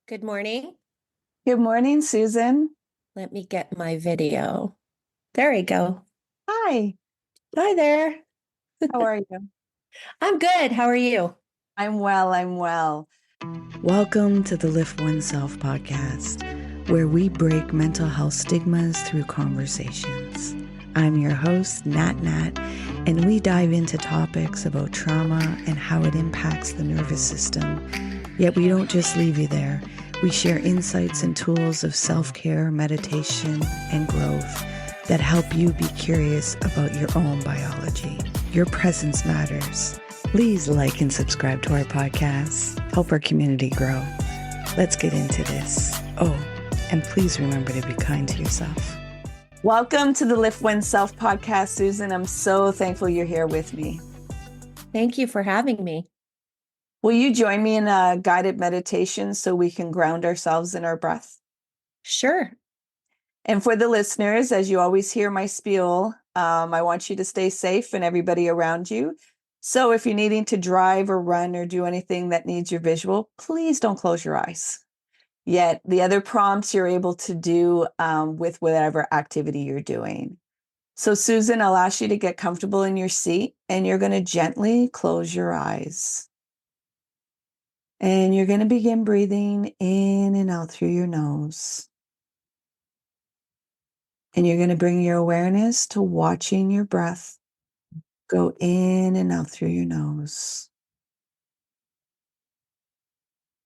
Good morning. Good morning, Susan. Let me get my video. There we go. Hi, Hi there. how are you? I'm good. How are you? I'm well. Welcome to the Lift Oneself podcast, where we break mental health stigmas through conversations. I'm your host, Nat Nat, and we dive into topics about trauma and how it impacts the nervous system. Yet we don't just leave you there. We share insights and tools of self-care, meditation, and growth that help you be curious about your own biology. Your presence matters. Please like and subscribe to our podcast. Help our community grow. Let's get into this. Oh, and please remember to be kind to yourself. Welcome to the Lift Oneself podcast, Susan. I'm so thankful you're here with me. Thank you for having me. Will you join me in a guided meditation so we can ground ourselves in our breath? Sure. And for the listeners, as you always hear my spiel, I want you to stay safe and everybody around you. So if you're needing to drive or run or do anything that needs your visual, please don't close your eyes. Yet the other prompts you're able to do with whatever activity you're doing. So Susan, I'll ask you to get comfortable in your seat and you're going to gently close your eyes. And you're going to begin breathing in and out through your nose. And you're going to bring your awareness to watching your breath go in and out through your nose.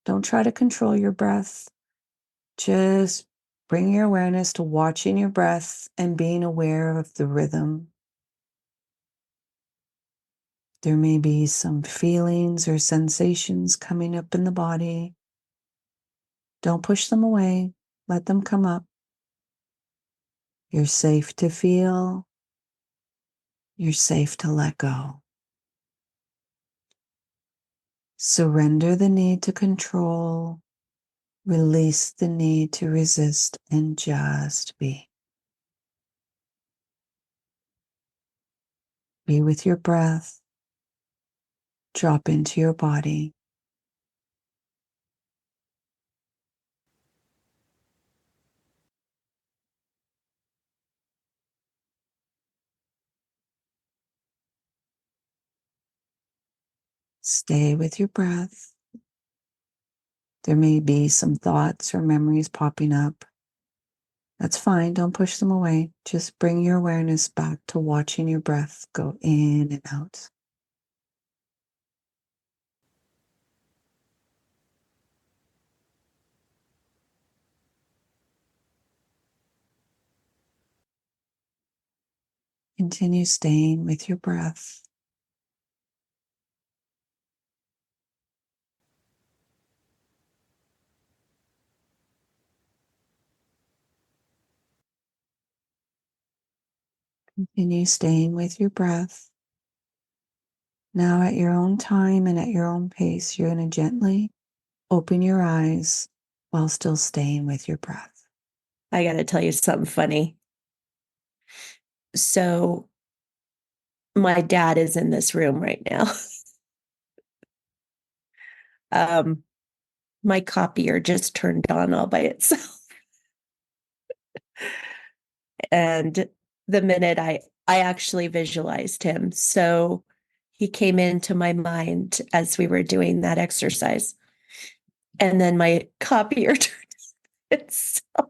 Don't try to control your breath. Just bring your awareness to watching your breath and being aware of the rhythm. There may be some feelings or sensations coming up in the body. Don't push them away. Let them come up. You're safe to feel. You're safe to let go. Surrender the need to control. Release the need to resist and just be. Be with your breath. Drop into your body. Stay with your breath. There may be some thoughts or memories popping up. That's fine. Don't push them away. Just bring your awareness back to watching your breath go in and out. Continue staying with your breath. Continue staying with your breath. Now, at your own time and at your own pace, you're going to gently open your eyes while still staying with your breath. I got to tell you something funny. So, my dad is in this room right now. My copier just turned on all by itself. And the minute I actually visualized him. So he came into my mind as we were doing that exercise. And then my copier turned itself.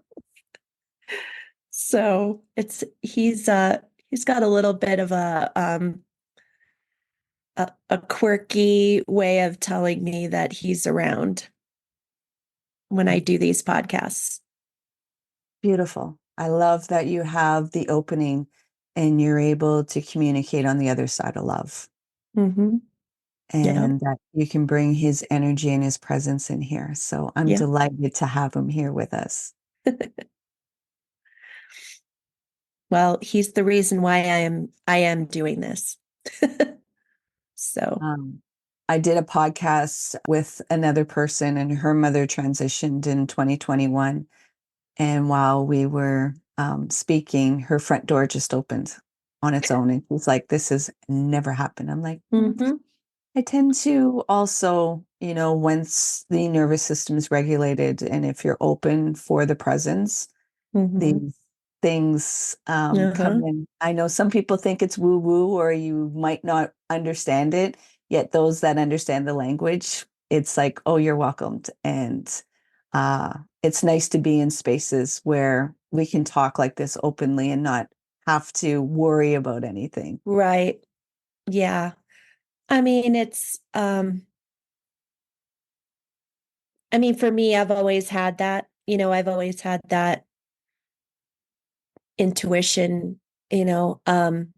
So he's got a little bit of a quirky way of telling me that he's around when I do these podcasts. Beautiful. I love that you have the opening and you're able to communicate on the other side of love. Mm-hmm. Yeah. And that you can bring his energy and his presence in here. So I'm Yeah. delighted to have him here with us. Well, he's the reason why I am doing this. So, Um, I did a podcast with another person, and her mother transitioned in 2021. And while we were speaking, her front door just opened on its own. And she's like, this has never happened. I'm like, mm-hmm. I tend to also, once the nervous system is regulated and if you're open for the presence, Mm-hmm. these things come Uh-huh. in. I know some people think it's woo woo or you might not understand it, yet those that understand the language, it's like, oh, you're welcomed. And it's nice to be in spaces where we can talk like this openly and not have to worry about anything. Right. Yeah. I mean, I mean, for me, I've always had that, I've always had that intuition, you know, um,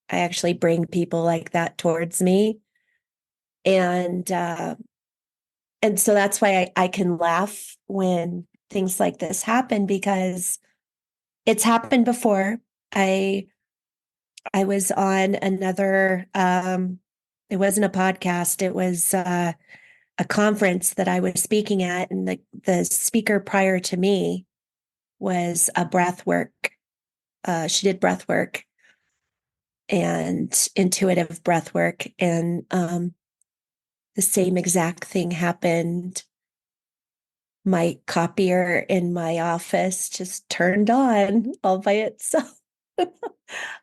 I actually bring people like that towards me. And, and so that's why I can laugh when things like this happen because it's happened before. I, I was on another, it wasn't a podcast. It was, a conference that I was speaking at, and the speaker prior to me was a breath work. She did breath work and intuitive breath work, and the same exact thing happened. My copier in my office just turned on all by itself. I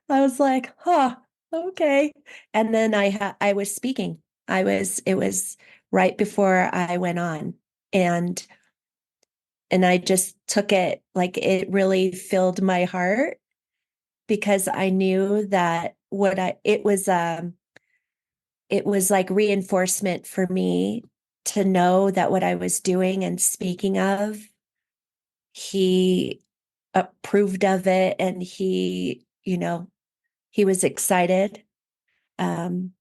was like, huh, okay. And then I was speaking. It was right before I went on. And I just took it like it really filled my heart because I knew that it was like reinforcement for me to know that what I was doing and speaking of, he approved of it, and he was excited. Um,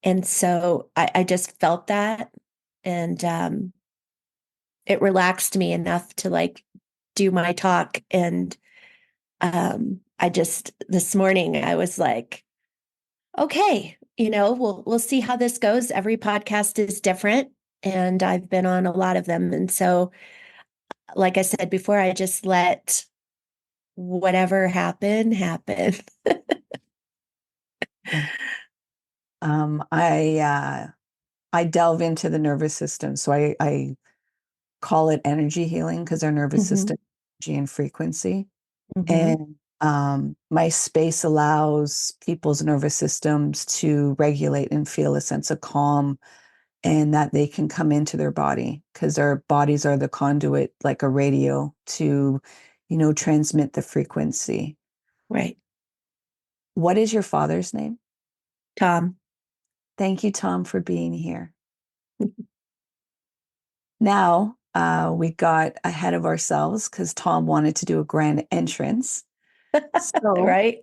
and so I just felt that, and it relaxed me enough to like do my talk. And I just this morning I was like, okay, we'll see how this goes. Every podcast is different, and I've been on a lot of them. And so, like I said before, I just let whatever happen. Yeah. I delve into the nervous system. So I call it energy healing because our nervous Hmm. system, energy and frequency. Hmm. And my space allows people's nervous systems to regulate and feel a sense of calm and that they can come into their body because our bodies are the conduit, like a radio, to, transmit the frequency. Right. What is your father's name? Tom. Thank you, Tom, for being here. Now, we got ahead of ourselves because Tom wanted to do a grand entrance. So Right.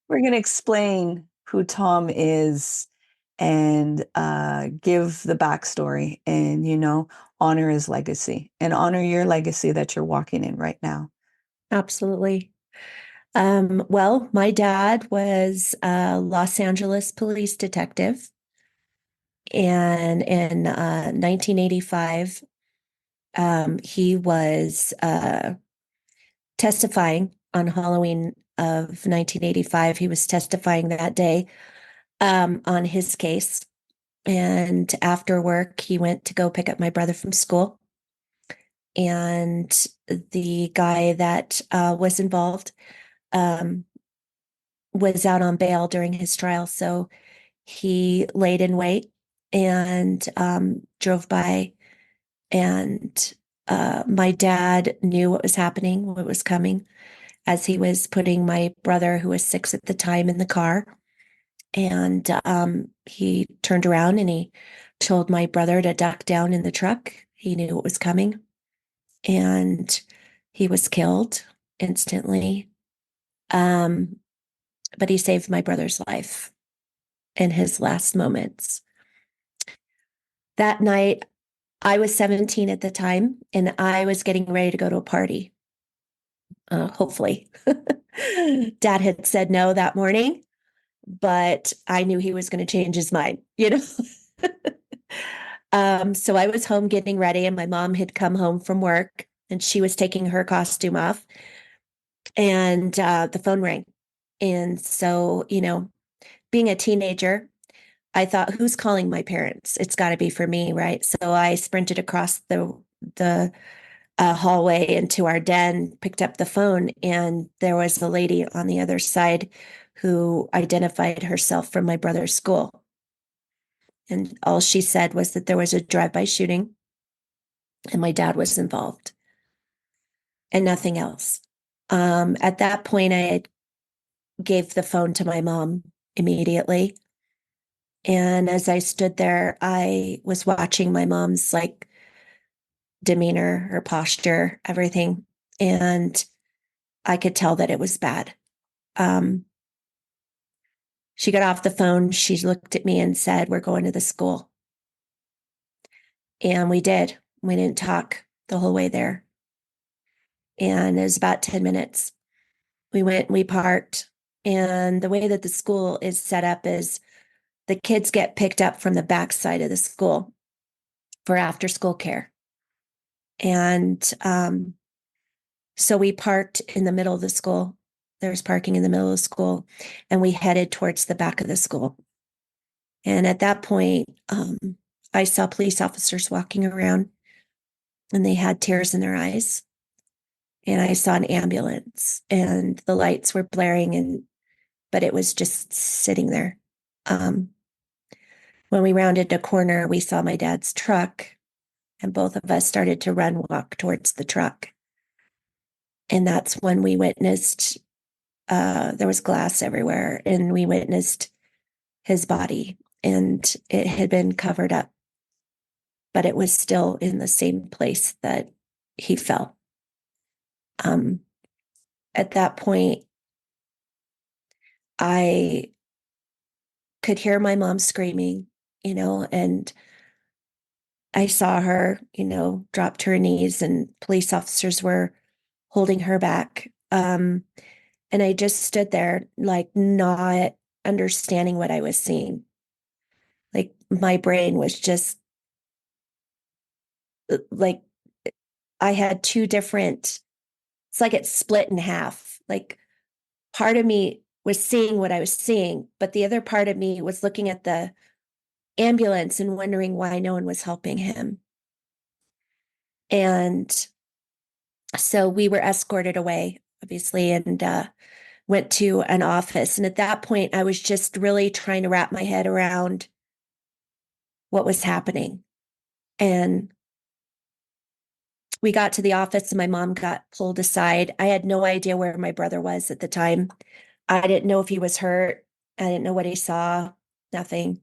we're going to explain who Tom is and give the backstory and, honor his legacy and honor your legacy that you're walking in right now. Absolutely. Well, my dad was a Los Angeles police detective, and in 1985, he was testifying on Halloween of 1985. He was testifying that day on his case. And after work, he went to go pick up my brother from school. And the guy that was involved um, was out on bail during his trial. So he laid in wait and drove by. And my dad knew what was happening, what was coming, as he was putting my brother, who was 6 at the time, in the car. And he turned around and he told my brother to duck down in the truck. He knew what was coming. And he was killed instantly. Um, but he saved my brother's life in his last moments. That night, I was 17 at the time, and I was getting ready to go to a party, hopefully. Dad had said no that morning, but I knew he was going to change his mind. So I was home getting ready, and my mom had come home from work, and she was taking her costume off, and the phone rang. And so, being a teenager, I thought, who's calling my parents? It's got to be for me, right? So I sprinted across the hallway into our den, picked up the phone, and there was a lady on the other side who identified herself from my brother's school. And all she said was that there was a drive-by shooting and my dad was involved and nothing else. At that point, I gave the phone to my mom immediately. And as I stood there, I was watching my mom's like demeanor, her posture, everything. And I could tell that it was bad. Um, she got off the phone. She looked at me and said, "We're going to the school." And we did. We didn't talk the whole way there. And it was about 10 minutes. We went, we parked. And the way that the school is set up is the kids get picked up from the back side of the school for after school care. And so we parked in the middle of the school. There's parking in the middle of the school, and we headed towards the back of the school. And at that point, I saw police officers walking around, and they had tears in their eyes. And I saw an ambulance, and the lights were blaring, but it was just sitting there. When we rounded a corner, we saw my dad's truck, and both of us started to walk towards the truck. And that's when we witnessed, there was glass everywhere, and we witnessed his body, and it had been covered up, but it was still in the same place that he fell. At that point, I could hear my mom screaming, and I saw her, drop to her knees, and police officers were holding her back. And I just stood there, like, not understanding what I was seeing. Like, my brain was just like, I had two different, it's like it split in half. Like, part of me was seeing what I was seeing, but the other part of me was looking at the ambulance and wondering why no one was helping him. And so we were escorted away, obviously, and went to an office. And at that point, I was just really trying to wrap my head around what was happening. And we got to the office, and my mom got pulled aside. I had no idea where my brother was at the time. I didn't know if he was hurt. I didn't know what he saw, nothing.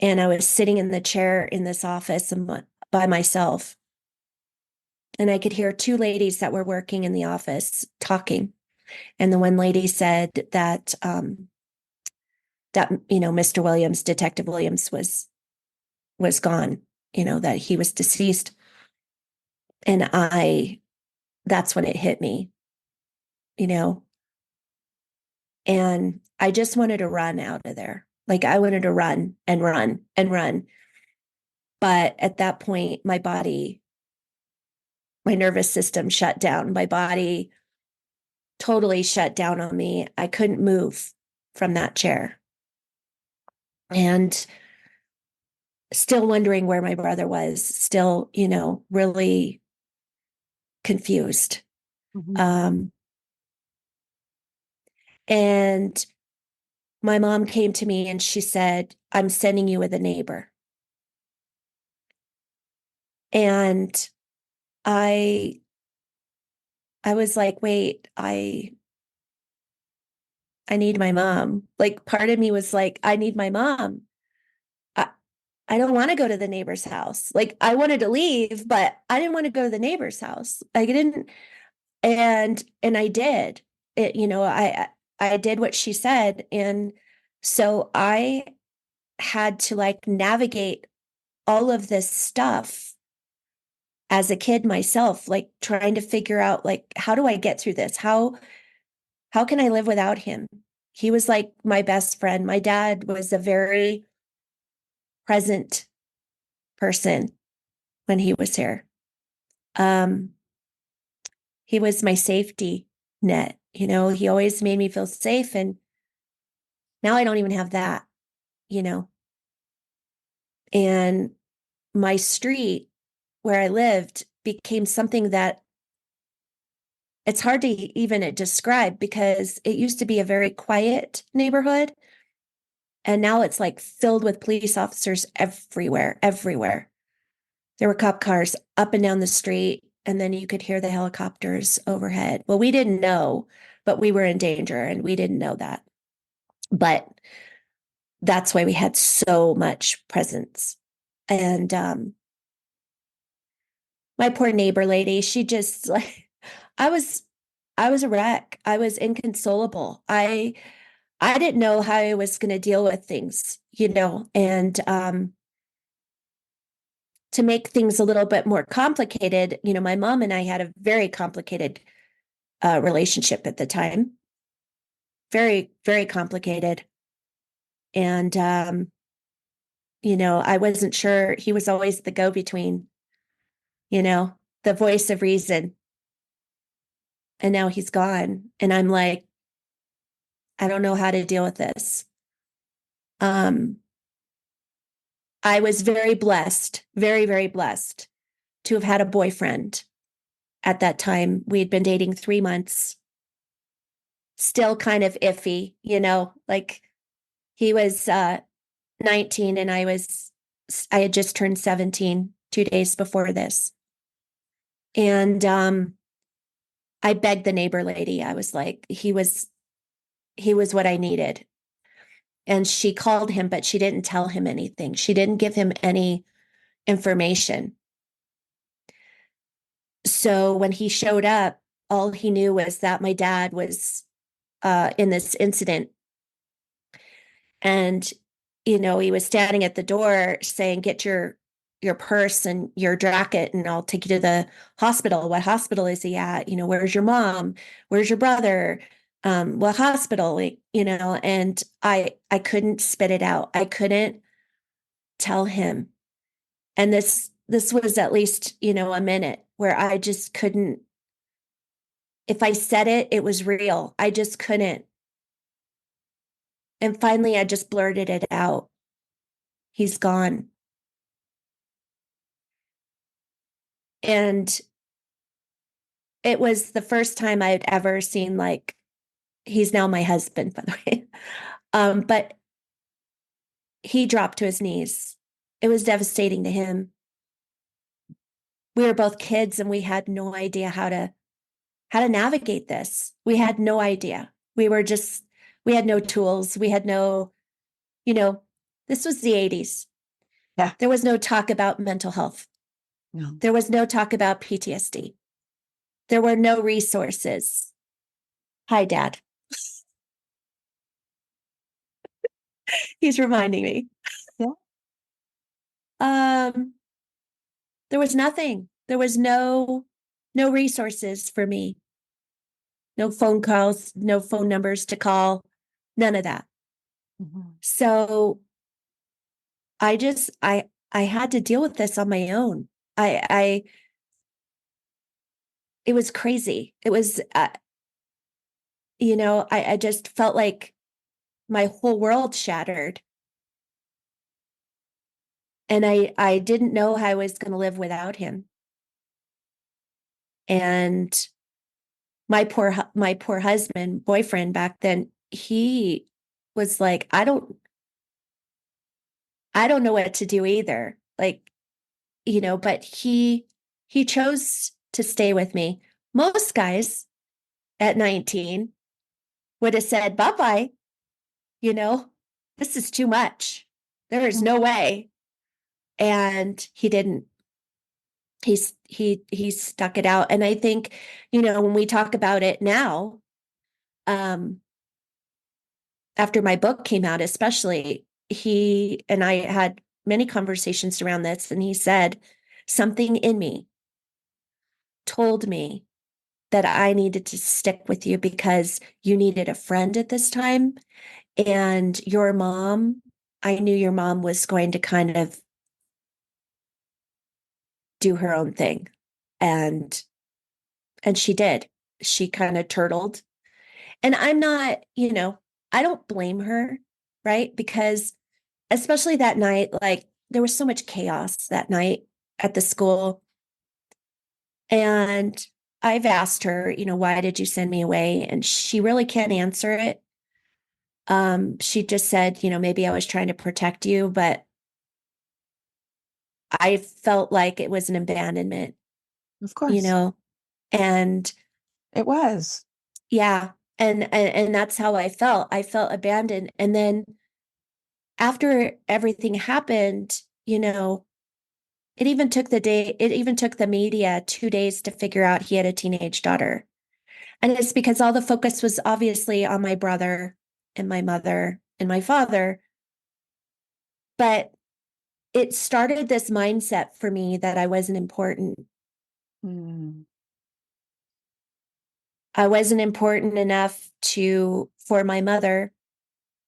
And I was sitting in the chair in this office by myself. And I could hear two ladies that were working in the office talking. And the one lady said that Mr. Williams, Detective Williams, was gone, that he was deceased. And that's when it hit me, and I just wanted to run out of there. Like, I wanted to run and run and run. But at that point, my nervous system shut down. My body totally shut down on me. I couldn't move from that chair. And still wondering where my brother was, still, really confused. Mm-hmm. And my mom came to me and she said, "I'm sending you with a neighbor." And I was like, wait, I need my mom. Like, part of me was like, I need my mom. I don't want to go to the neighbor's house. Like, I wanted to leave, but I didn't want to go to the neighbor's house. I didn't, and I did it, I did what she said. And so I had to, like, navigate all of this stuff as a kid myself, like, trying to figure out, like, how do I get through this? How can I live without him? He was like my best friend. My dad was a very present person when he was here. He was my safety net. He always made me feel safe. And now I don't even have that, And my street where I lived became something that it's hard to even describe, because it used to be a very quiet neighborhood. And now it's like filled with police officers everywhere, everywhere. There were cop cars up and down the street, and then you could hear the helicopters overhead. Well, we didn't know, but we were in danger and we didn't know that. But that's why we had so much presence. And my poor neighbor lady, she just like, I was I was a wreck. I was inconsolable. I didn't know how I was going to deal with things, and to make things a little bit more complicated, my mom and I had a very complicated relationship at the time. Very, very complicated. And I wasn't sure. He was always the go-between, the voice of reason. And now he's gone. And I'm like, I don't know how to deal with this. I was very blessed, very, very blessed to have had a boyfriend at that time. We had been dating 3 months, still kind of iffy, like he was 19 and I had just turned 17 2 days before this. And I begged the neighbor lady. I was like, he was what I needed. And she called him, but she didn't tell him anything. She didn't give him any information. So when he showed up, all he knew was that my dad was in this incident. And, he was standing at the door saying, get your purse and your jacket and I'll take you to the hospital. What hospital is he at? Where's your mom? Where's your brother? What hospital? And I couldn't spit it out. I couldn't tell him. And this was at least, a minute where I just couldn't. If I said it, it was real. I just couldn't. And finally, I just blurted it out. He's gone. And it was the first time I'd ever seen, like, he's now my husband, by the way. But he dropped to his knees. It was devastating to him. We were both kids and we had no idea how to navigate this. We had no idea. We had no tools. We had no, this was the 80s. Yeah. There was no talk about mental health. No. There was no talk about PTSD. There were no resources. Hi, Dad. He's reminding me. Yeah. There was nothing. There was no resources for me. No phone calls, no phone numbers to call, none of that. Mm-hmm. So I had to deal with this on my own. It was crazy. It was, I just felt like my whole world shattered. And I didn't know how I was going to live without him. And my poor husband, boyfriend back then, he was like, I don't know what to do either. Like, but he chose to stay with me. Most guys at 19 would have said, bye-bye, this is too much. There is no way. And he didn't. He stuck it out. And I think, when we talk about it now, after my book came out, especially, he and I had many conversations around this, and he said, something in me told me that I needed to stick with you because you needed a friend at this time. And your mom, I knew your mom was going to kind of do her own thing. And she did. She kind of turtled. And I'm not, I don't blame her, right? Because especially that night, like, there was so much chaos that night at the school. And I've asked her, why did you send me away? And she really can't answer it. She just said, maybe I was trying to protect you, but I felt like it was an abandonment, Of course. And It was. yeah, and that's how I felt. I felt abandoned. And then after everything happened, it even took the media 2 days to figure out he had a teenage daughter. And it's because all the focus was obviously on my brother and my mother and my father. But it started this mindset for me that I wasn't important. Mm. I wasn't important enough for my mother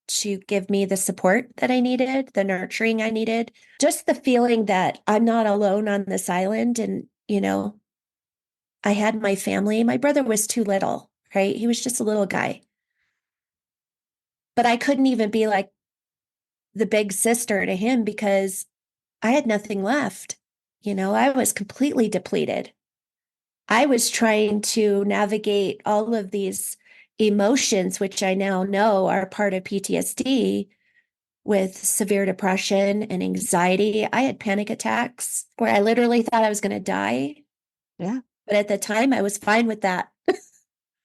to give me the support that I needed, the nurturing I needed, just the feeling that I'm not alone on this island. And, I had my family. My brother was too little, right? He was just a little guy. But I couldn't even be like the big sister to him because I had nothing left. I was completely depleted. I was trying to navigate all of these emotions, which I now know are part of PTSD, with severe depression and anxiety. I had panic attacks where I literally thought I was going to die. Yeah. But at the time, I was fine with that.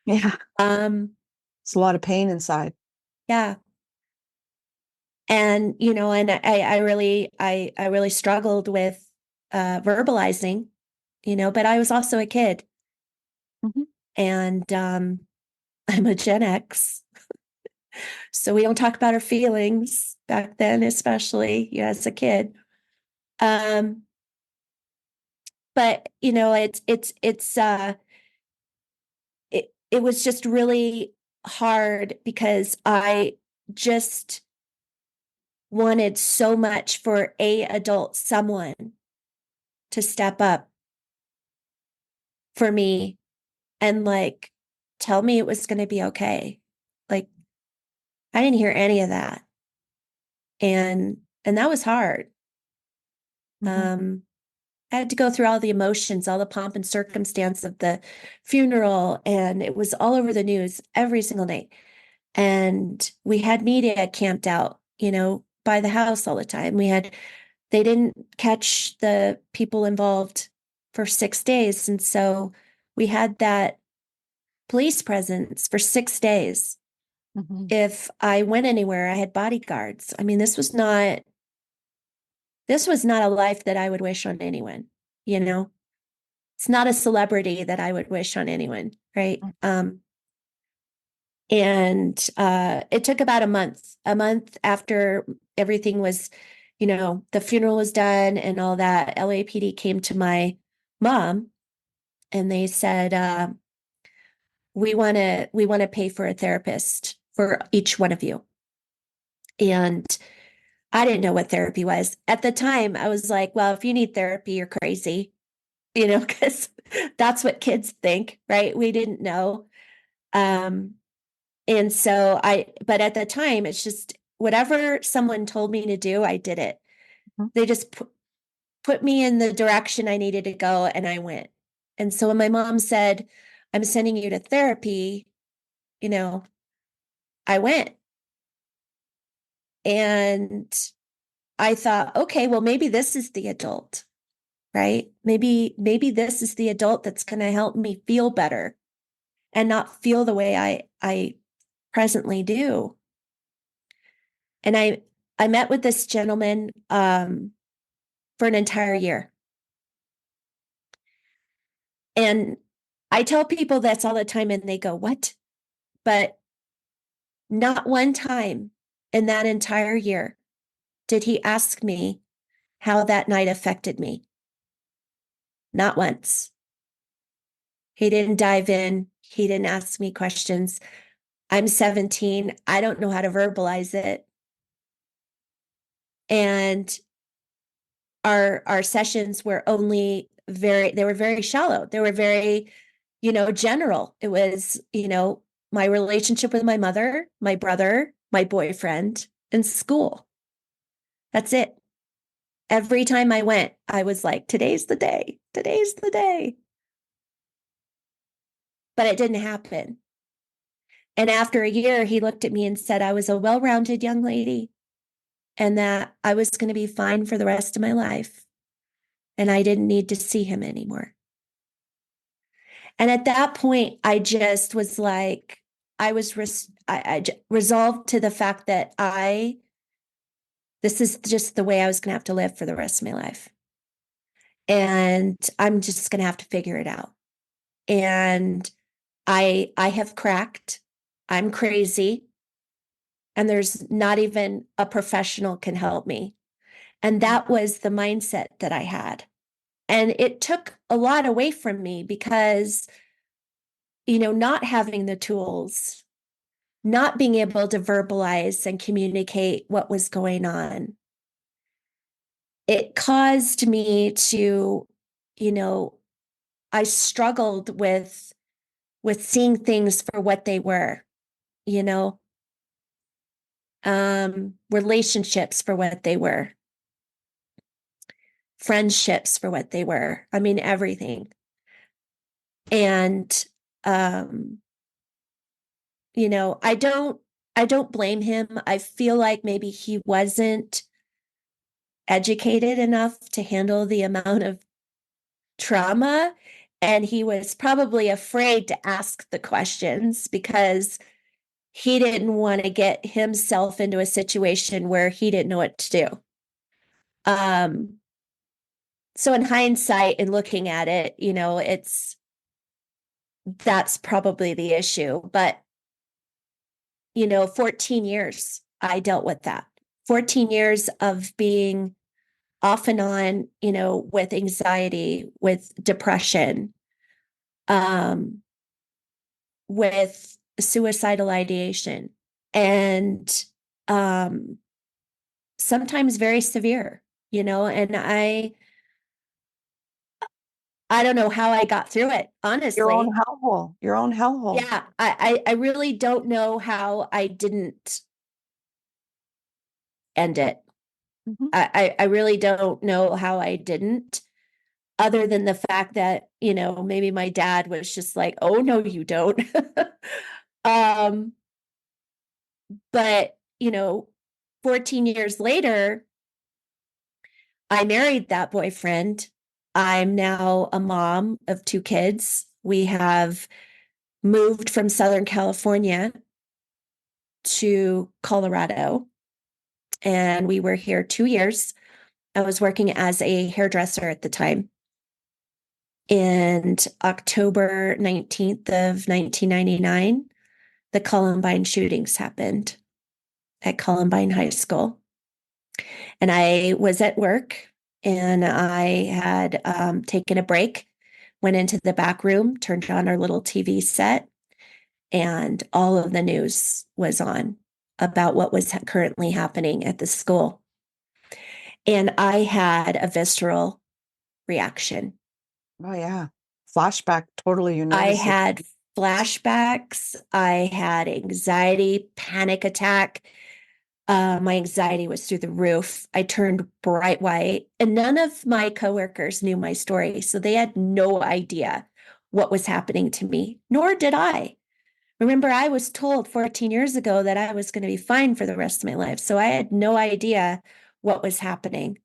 Yeah. Um, It's a lot of pain inside. yeah. And, and I really struggled with verbalizing, but I was also a kid. Mm-hmm. And I'm a Gen X. So we don't talk about our feelings back then, especially as a kid. Um, but it was just really hard because I just wanted so much for someone to step up for me and like tell me it was going to be okay. Like I didn't hear any of that. And that was hard. Mm-hmm. I had to go through all the emotions, all the pomp and circumstance of the funeral, and it was all over the news every single night. And we had media camped out, by the house all the time. They didn't catch the people involved for 6 days. And so we had that police presence for 6 days. Mm-hmm. If I went anywhere, I had bodyguards. I mean, this was not a life that I would wish on anyone, you know? It's not a celebrity that I would wish on anyone, right? And it took about a month after everything was, the funeral was done and all that. LAPD came to my mom and they said, we want to pay for a therapist for each one of you. And I didn't know what therapy was. At the time, I was like, well, if you need therapy, you're crazy, because that's what kids think, right? We didn't know. And so but at the time, it's just whatever someone told me to do, I did it. Mm-hmm. They just put me in the direction I needed to go, and I went. And so when my mom said, I'm sending you to therapy, I went. And I thought, okay, well, maybe this is the adult, right? Maybe this is the adult that's going to help me feel better and not feel the way I presently do. And I met with this gentleman for an entire year. And I tell people this all the time and they go, what? But not one time in that entire year did he ask me how that night affected me. Not once. He didn't dive in. He didn't ask me questions. I'm 17. I don't know how to verbalize it. And our sessions were they were very shallow. They were very, general. It was, my relationship with my mother, my brother, my boyfriend, and school. That's it. Every time I went, I was like, today's the day. Today's the day. But it didn't happen. And after a year, he looked at me and said I was a well-rounded young lady and that I was going to be fine for the rest of my life. And I didn't need to see him anymore. And at that point, I just was like, I was resolved to the fact that this is just the way I was going to have to live for the rest of my life. And I'm just going to have to figure it out. And I have cracked. I'm crazy. And there's not even a professional can help me. And that was the mindset that I had. And it took a lot away from me because, not having the tools, not being able to verbalize and communicate what was going on, it caused me to, I struggled with seeing things for what they were, you know, relationships for what they were, friendships for what they were. I mean, everything. And, I don't blame him. I feel like maybe he wasn't educated enough to handle the amount of trauma. And he was probably afraid to ask the questions because he didn't want to get himself into a situation where he didn't know what to do. So in hindsight and looking at it, that's probably the issue. But, 14 years, I dealt with that. 14 years of being off and on, with anxiety, with depression, with suicidal ideation, and sometimes very severe, and I don't know how I got through it, honestly. Your own hellhole. Your own hellhole. Yeah, I really don't know how I didn't end it. Mm-hmm. I really don't know how I didn't, other than the fact that, maybe my dad was just like, oh, no, you don't. But, 14 years later, I married that boyfriend. I'm now a mom of 2 kids. We have moved from Southern California to Colorado, and we were here 2 years. I was working as a hairdresser at the time. And October 19th of 1999, the Columbine shootings happened at Columbine High School. And I was at work and I had taken a break, went into the back room, turned on our little TV set, and all of the news was on about what was currently happening at the school. And I had a visceral reaction. Oh, yeah. Flashback, totally. You I noticed it. had flashbacks. I had anxiety, panic attack. My anxiety was through the roof. I turned bright white, and none of my coworkers knew my story. So they had no idea what was happening to me, nor did I. Remember, I was told 14 years ago that I was going to be fine for the rest of my life. So I had no idea what was happening.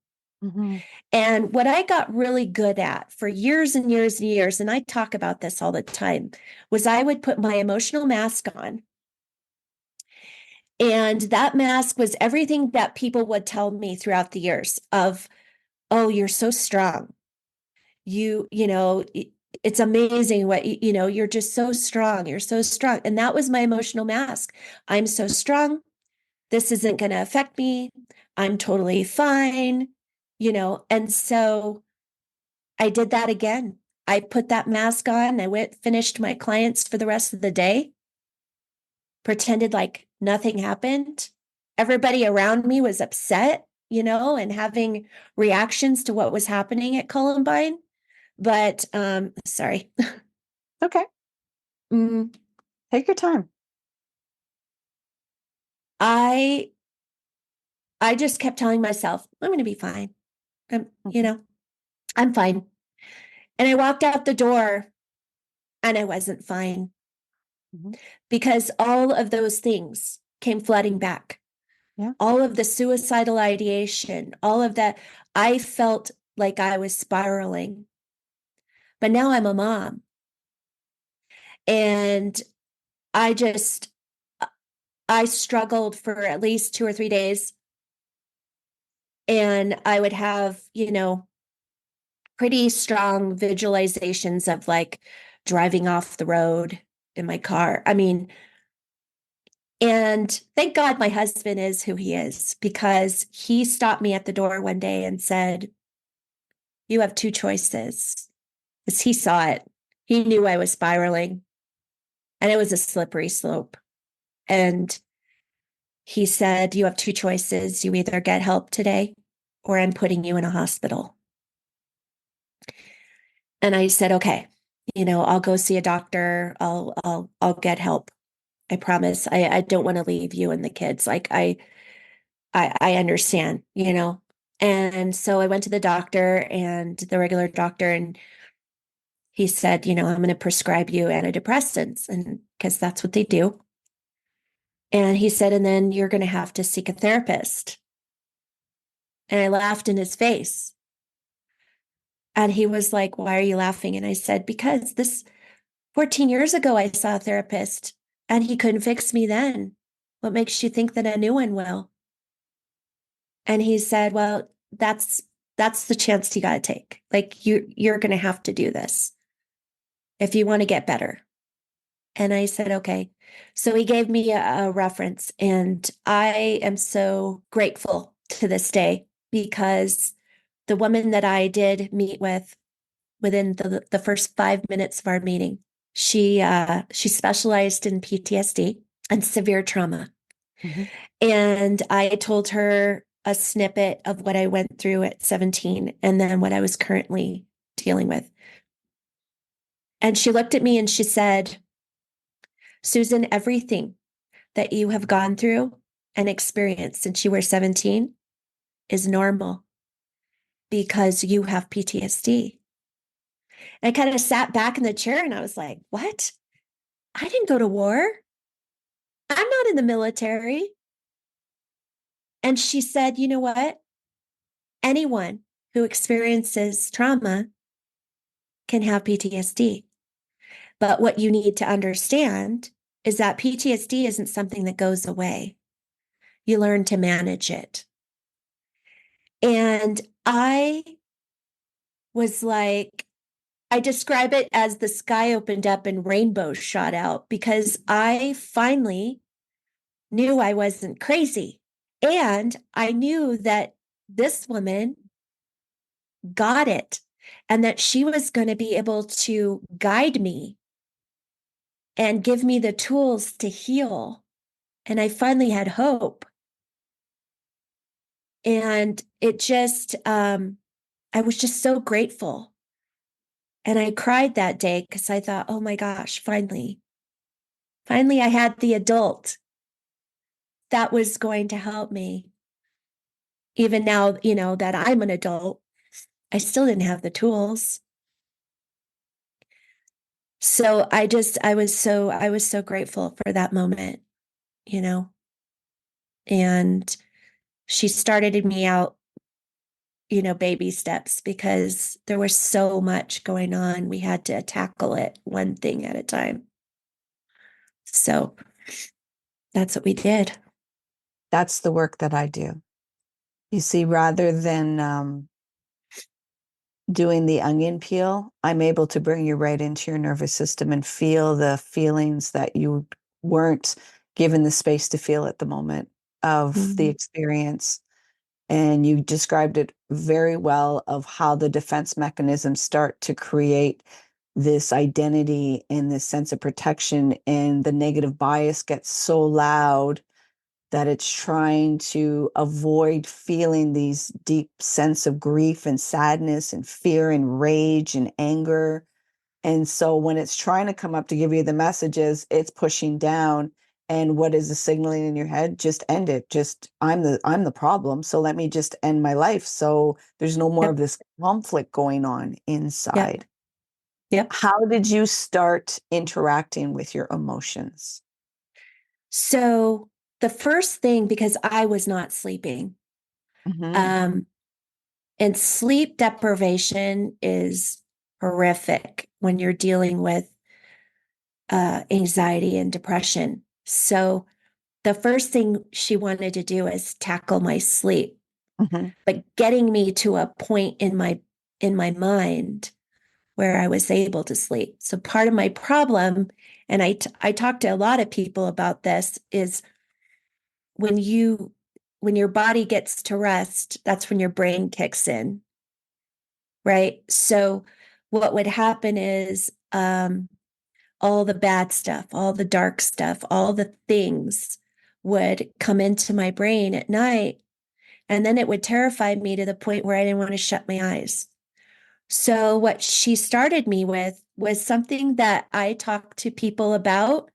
Mm-hmm. And what I got really good at for years and years and years, and I talk about this all the time, was I would put my emotional mask on. And that mask was everything that people would tell me throughout the years of, oh, you're so strong. It's amazing what, you're just so strong. You're so strong. And that was my emotional mask. I'm so strong. This isn't going to affect me. I'm totally fine, and so I did that again. I put that mask on. I finished my clients for the rest of the day, pretended like nothing happened. Everybody around me was upset, and having reactions to what was happening at Columbine. But sorry. Okay. Take your time. I just kept telling myself, I'm going to be fine. You know, I'm fine. And I walked out the door and I wasn't fine Mhm. because all of those things came flooding back. Yeah. All of the suicidal ideation, all of that, I felt like I was spiraling. But now I'm a mom. And I just, I struggled for at least 2 or 3 days. And I would have, pretty strong visualizations of like driving off the road in my car. I mean, and thank God my husband is who he is because he stopped me at the door one day and said, "You have two choices." Because he saw it. He knew I was spiraling and it was a slippery slope. And he said, "You have two choices. You either get help today or I'm putting you in a hospital." And I said, "Okay, I'll go see a doctor. I'll get help. I promise. I don't want to leave you and the kids. Like I understand, And so I went to the doctor and the regular doctor, and he said, "I'm going to prescribe you antidepressants," and because that's what they do. And he said, "And then you're going to have to seek a therapist." And I laughed in his face. And he was like, "Why are you laughing?" And I said, "Because this 14 years ago, I saw a therapist and he couldn't fix me then. What makes you think that a new one will?" And he said, "Well, that's the chance you got to take. Like you're going to have to do this if you want to get better." And I said, "Okay." So he gave me a reference, and I am so grateful to this day because the woman that I did meet with within the first 5 minutes of our meeting, she specialized in PTSD and severe trauma. Mhm. And I told her a snippet of what I went through at 17 and then what I was currently dealing with. And she looked at me and she said, "Susan, everything that you have gone through and experienced since you were 17 is normal because you have PTSD." I kind of sat back in the chair and I was like, "What? I didn't go to war. I'm not in the military." And she said, "You know what? Anyone who experiences trauma can have PTSD. But what you need to understand is that PTSD isn't something that goes away. You learn to manage it." And I was like, I describe it as the sky opened up and rainbows shot out because I finally knew I wasn't crazy. And I knew that this woman got it and that she was going to be able to guide me and give me the tools to heal. And I finally had hope. And it just, I was just so grateful. And I cried that day because I thought, oh my gosh, finally I had the adult that was going to help me. Even now, that I'm an adult, I still didn't have the tools. So I was so grateful for that moment, you know, and she started me out, baby steps because there was so much going on. We had to tackle it one thing at a time. So that's what we did. That's the work that I do. You see, rather than doing the onion peel, I'm able to bring you right into your nervous system and feel the feelings that you weren't given the space to feel at the moment of the Mhm. experience. And you described it very well of how the defense mechanisms start to create this identity and this sense of protection, and the negative bias gets so loud that it's trying to avoid feeling these deep sense of grief and sadness and fear and rage and anger. And so when it's trying to come up to give you the messages, it's pushing down. And what is the signaling in your head? Just end it. Just I'm the problem. So let me just end my life. So there's no more of Yep. this conflict going on Yep. inside. Yep. How did you start interacting with your emotions? So the first thing, because I was not sleeping, Mm-hmm. um, and sleep deprivation is horrific when you're dealing with anxiety and depression. So the first thing she wanted to do is tackle my sleep, Mm-hmm. but getting me to a point in my mind where I was able to sleep. So part of my problem, and I talk to a lot of people about this, is when you when your body gets to rest, that's when your brain kicks in, right? So what would happen is all the bad stuff, all the dark stuff, all the things would come into my brain at night. And then it would terrify me to the point where I didn't want to shut my eyes. So, what she started me with was something that I talk to people about.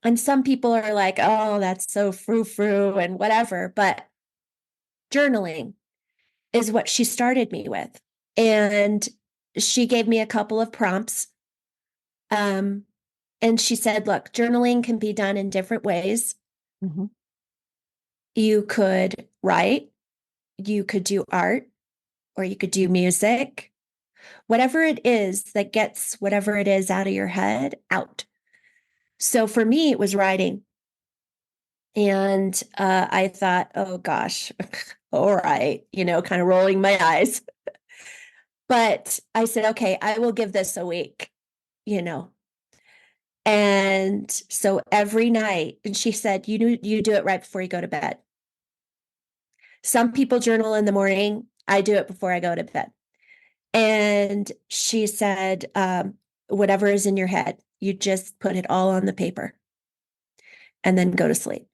And some people are like, oh, that's so frou frou and whatever. But journaling is what she started me with. And she gave me a couple of prompts. Um, and she said, look, journaling can be done in different ways. Mm-hmm. You could write, you could do art, or you could do music, whatever it is that gets whatever it is out of your head out. So for me, it was writing. And I thought, oh gosh, all right, kind of rolling my eyes. But I said, okay, I will give this a week, you know. And so every night, and she said, you do it right before you go to bed. Some people journal in the morning. I do it before I go to bed. And she said, whatever is in your head, you just put it all on the paper and then go to sleep.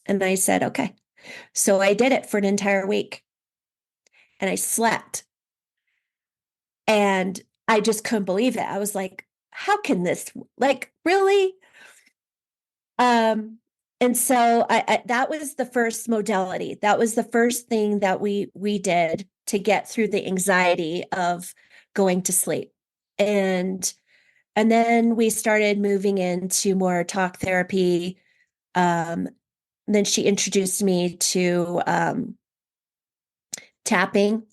And I said, okay. So I did it for an entire week and I slept. And I just couldn't believe it. I was like, how can this, like, really? Um, and so I that was the first modality. That was the first thing that we did to get through the anxiety of going to sleep. And then we started moving into more talk therapy. Um, then she introduced me to tapping.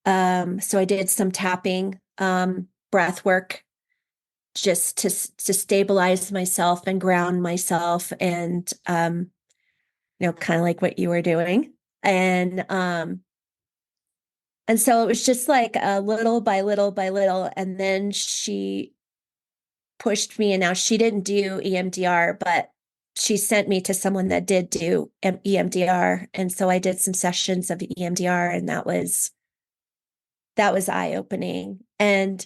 So I did some tapping, breath work, just to stabilize myself and ground myself, and kind of like what you were doing. And so it was just like a little by little by little, and then she pushed me, and now she didn't do EMDR, but she sent me to someone that did do EMDR. And so I did some sessions of EMDR, and that was eye-opening. And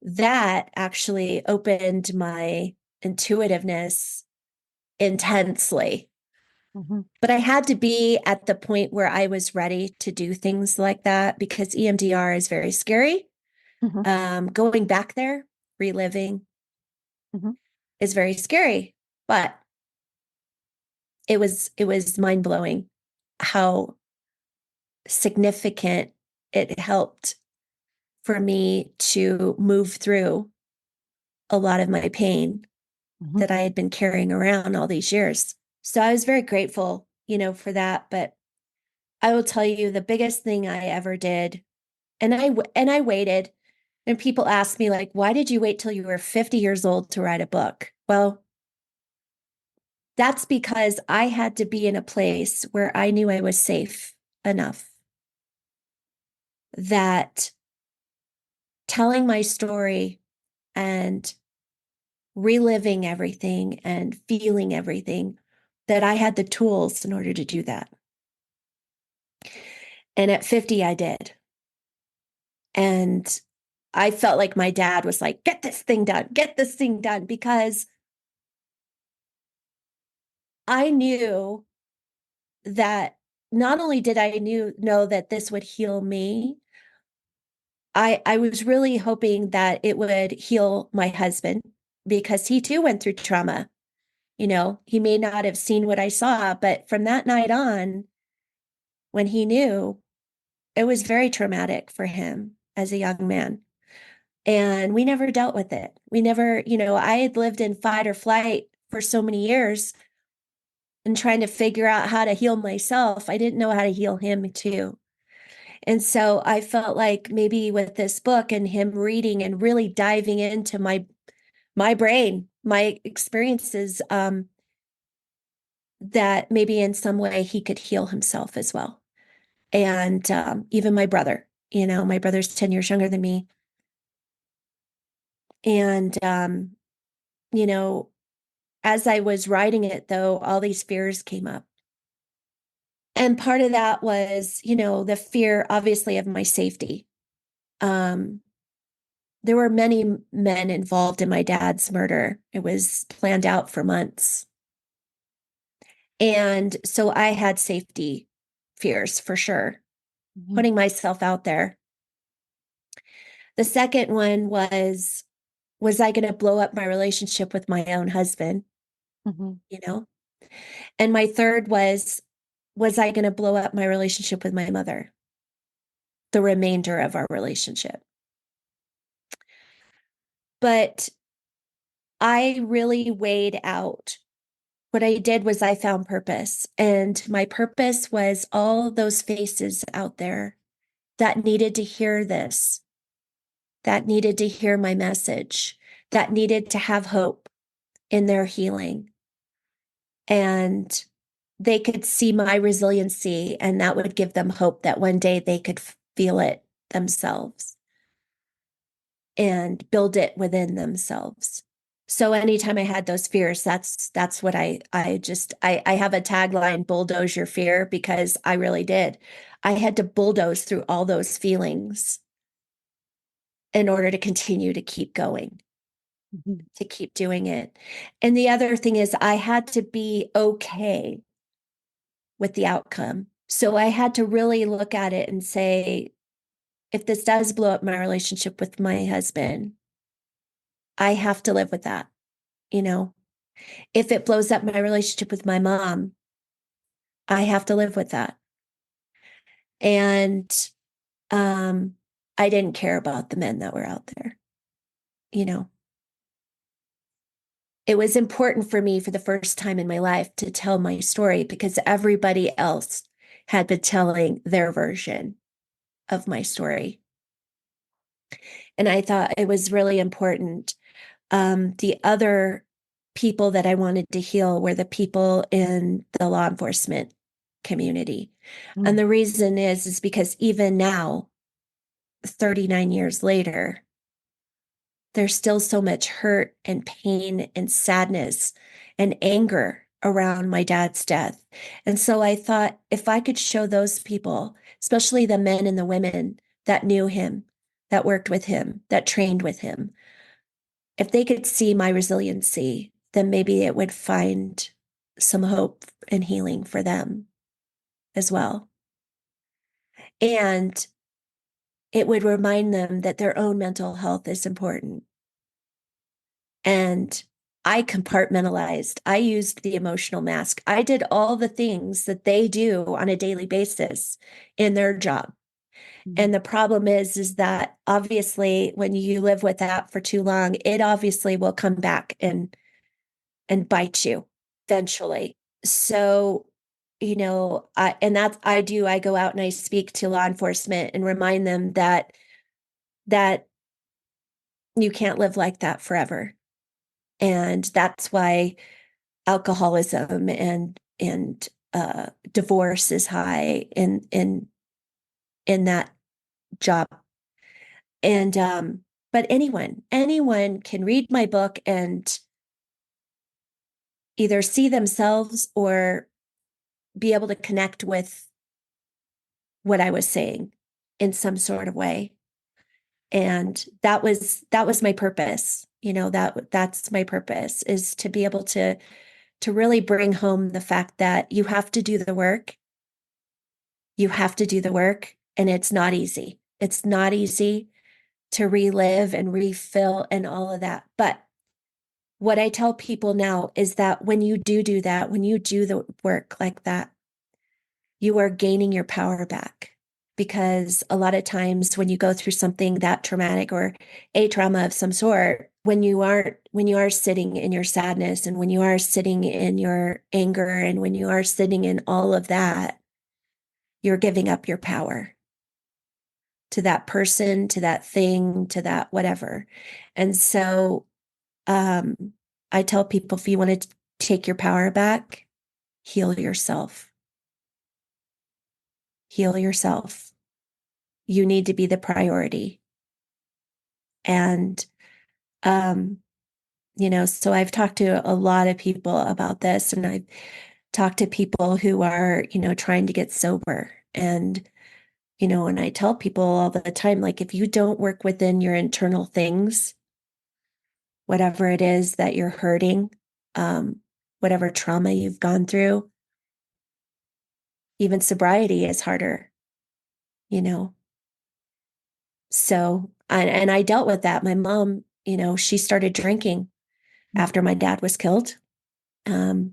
that actually opened my intuitiveness intensely. Mm-hmm. But I had to be at the point where I was ready to do things like that, because EMDR is very scary. Mm-hmm. Going back there, reliving, Mm-hmm. is very scary. But it was mind-blowing how significant it helped for me to move through a lot of my pain Mm-hmm. that I had been carrying around all these years. So I was very grateful, for that. But I will tell you, the biggest thing I ever did, and I waited, and people ask me, like, why did you wait till you were 50 years old to write a book? Well, that's because I had to be in a place where I knew I was safe enough that telling my story and reliving everything and feeling everything, that I had the tools in order to do that. And at 50, I did. And I felt like my dad was like, get this thing done, because I knew that not only did I know that this would heal me, I was really hoping that it would heal my husband, because he too went through trauma. He may not have seen what I saw, but from that night on, when he knew, it was very traumatic for him as a young man. And we never dealt with it. We never, I had lived in fight or flight for so many years and trying to figure out how to heal myself. I didn't know how to heal him too. And so I felt like maybe with this book and him reading and really diving into my brain, my experiences, that maybe in some way he could heal himself as well. And even my brother, my brother's 10 years younger than me. And, you know, as I was writing it, though, all these fears came up. And part of that was, the fear, obviously, of my safety. Um, there were many men involved in my dad's murder. It was planned out for months. And so I had safety fears for sure, putting myself out there. The second one was I going to blow up my relationship with my own husband? You know? And my third was I going to blow up my relationship with my mother? The remainder of our relationship. But I really weighed out. What I did was I found purpose, and my purpose was all those faces out there that needed to hear this, that needed to hear my message, that needed to have hope in their healing. And they could see my resiliency, and that would give them hope that one day they could feel it themselves and build it within themselves. So anytime I had those fears, that's what I have a tagline, bulldoze your fear, because I really did. I had to bulldoze through all those feelings in order to continue to keep going, to keep doing it. And the other thing is I had to be okay with the outcome. So I had to really look at it and say, if this does blow up my relationship with my husband, I have to live with that. If it blows up my relationship with my mom, I have to live with that. And I didn't care about the men that were out there. It was important for me for the first time in my life to tell my story because everybody else had been telling their version of my story. And I thought it was really important. The other people that I wanted to heal were the people in the law enforcement community. And the reason is because even now, 39 years later, there's still so much hurt and pain and sadness and anger around my dad's death. And so I thought if I could show those people, especially the men and the women that knew him, that worked with him, that trained with him, if they could see my resiliency, then maybe it would find some hope and healing for them as well. And it would remind them that their own mental health is important. And I compartmentalized. I used the emotional mask. I did all the things that they do on a daily basis in their job. And the problem is that obviously when you live with that for too long, it obviously will come back and bite you eventually. So, I go out and I speak to law enforcement and remind them that you can't live like that forever. And that's why alcoholism and divorce is high in that job. And but anyone can read my book and either see themselves or be able to connect with what I was saying in some sort of way. And that was my purpose. That's my purpose, is to be able to really bring home the fact that you have to do the work. You have to do the work, and it's not easy. It's not easy to relive and refill and all of that. But what I tell people now is that when you do that, when you do the work like that, you are gaining your power back. Because a lot of times when you go through something that traumatic or a trauma of some sort, when you are sitting in your sadness and when you are sitting in your anger and when you are sitting in all of that, you're giving up your power to that person, to that thing, to that whatever. And so I tell people, if you want to take your power back, heal yourself. Heal yourself. You need to be the priority. And, so I've talked to a lot of people about this, and I've talked to people who are, trying to get sober. And, and I tell people all the time, like, if you don't work within your internal things, whatever it is that you're hurting, whatever trauma you've gone through, even sobriety is harder, you know. So, and I dealt with that. My mom, she started drinking after my dad was killed. Um,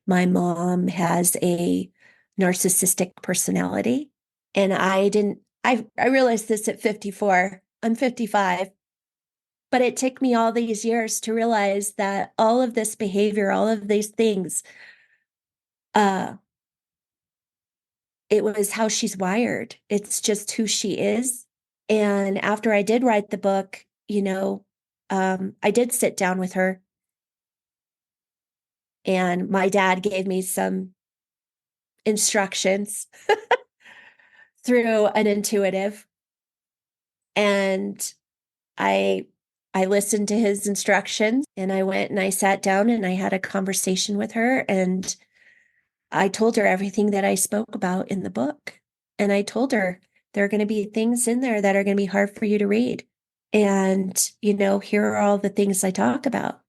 my mom has a narcissistic personality, and I realized this at 54. I'm 55, but it took me all these years to realize that all of this behavior, all of these things, uh, it was how she's wired. It's just who she is. And after I did write the book, I did sit down with her, and my dad gave me some instructions through an intuitive, and I I listened to his instructions, and I went and I sat down and I had a conversation with her, and I told her everything that I spoke about in the book. And I told her there are going to be things in there that are going to be hard for you to read. And, here are all the things I talk about.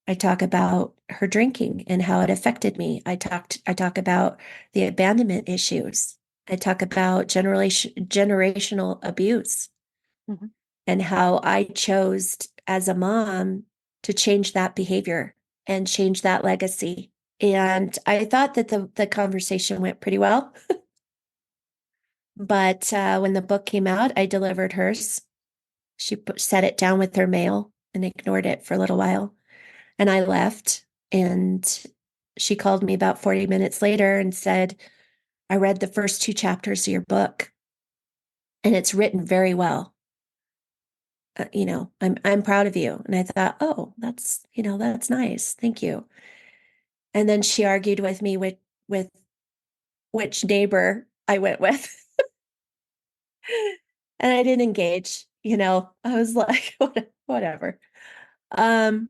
I talk about her drinking and how it affected me. I talk about the abandonment issues. I talk about generational abuse Mm-hmm. and how I chose as a mom to change that behavior and change that legacy. And I thought that the conversation went pretty well. But when the book came out, I delivered hers. She set it down with her mail and ignored it for a little while. And I left. And she called me about 40 minutes later and said, I read the first 2 chapters of your book, and it's written very well. I'm proud of you. And I thought, oh, that's nice. Thank you. And then she argued with me with which neighbor I went with. And I didn't engage, I was like, whatever. Um,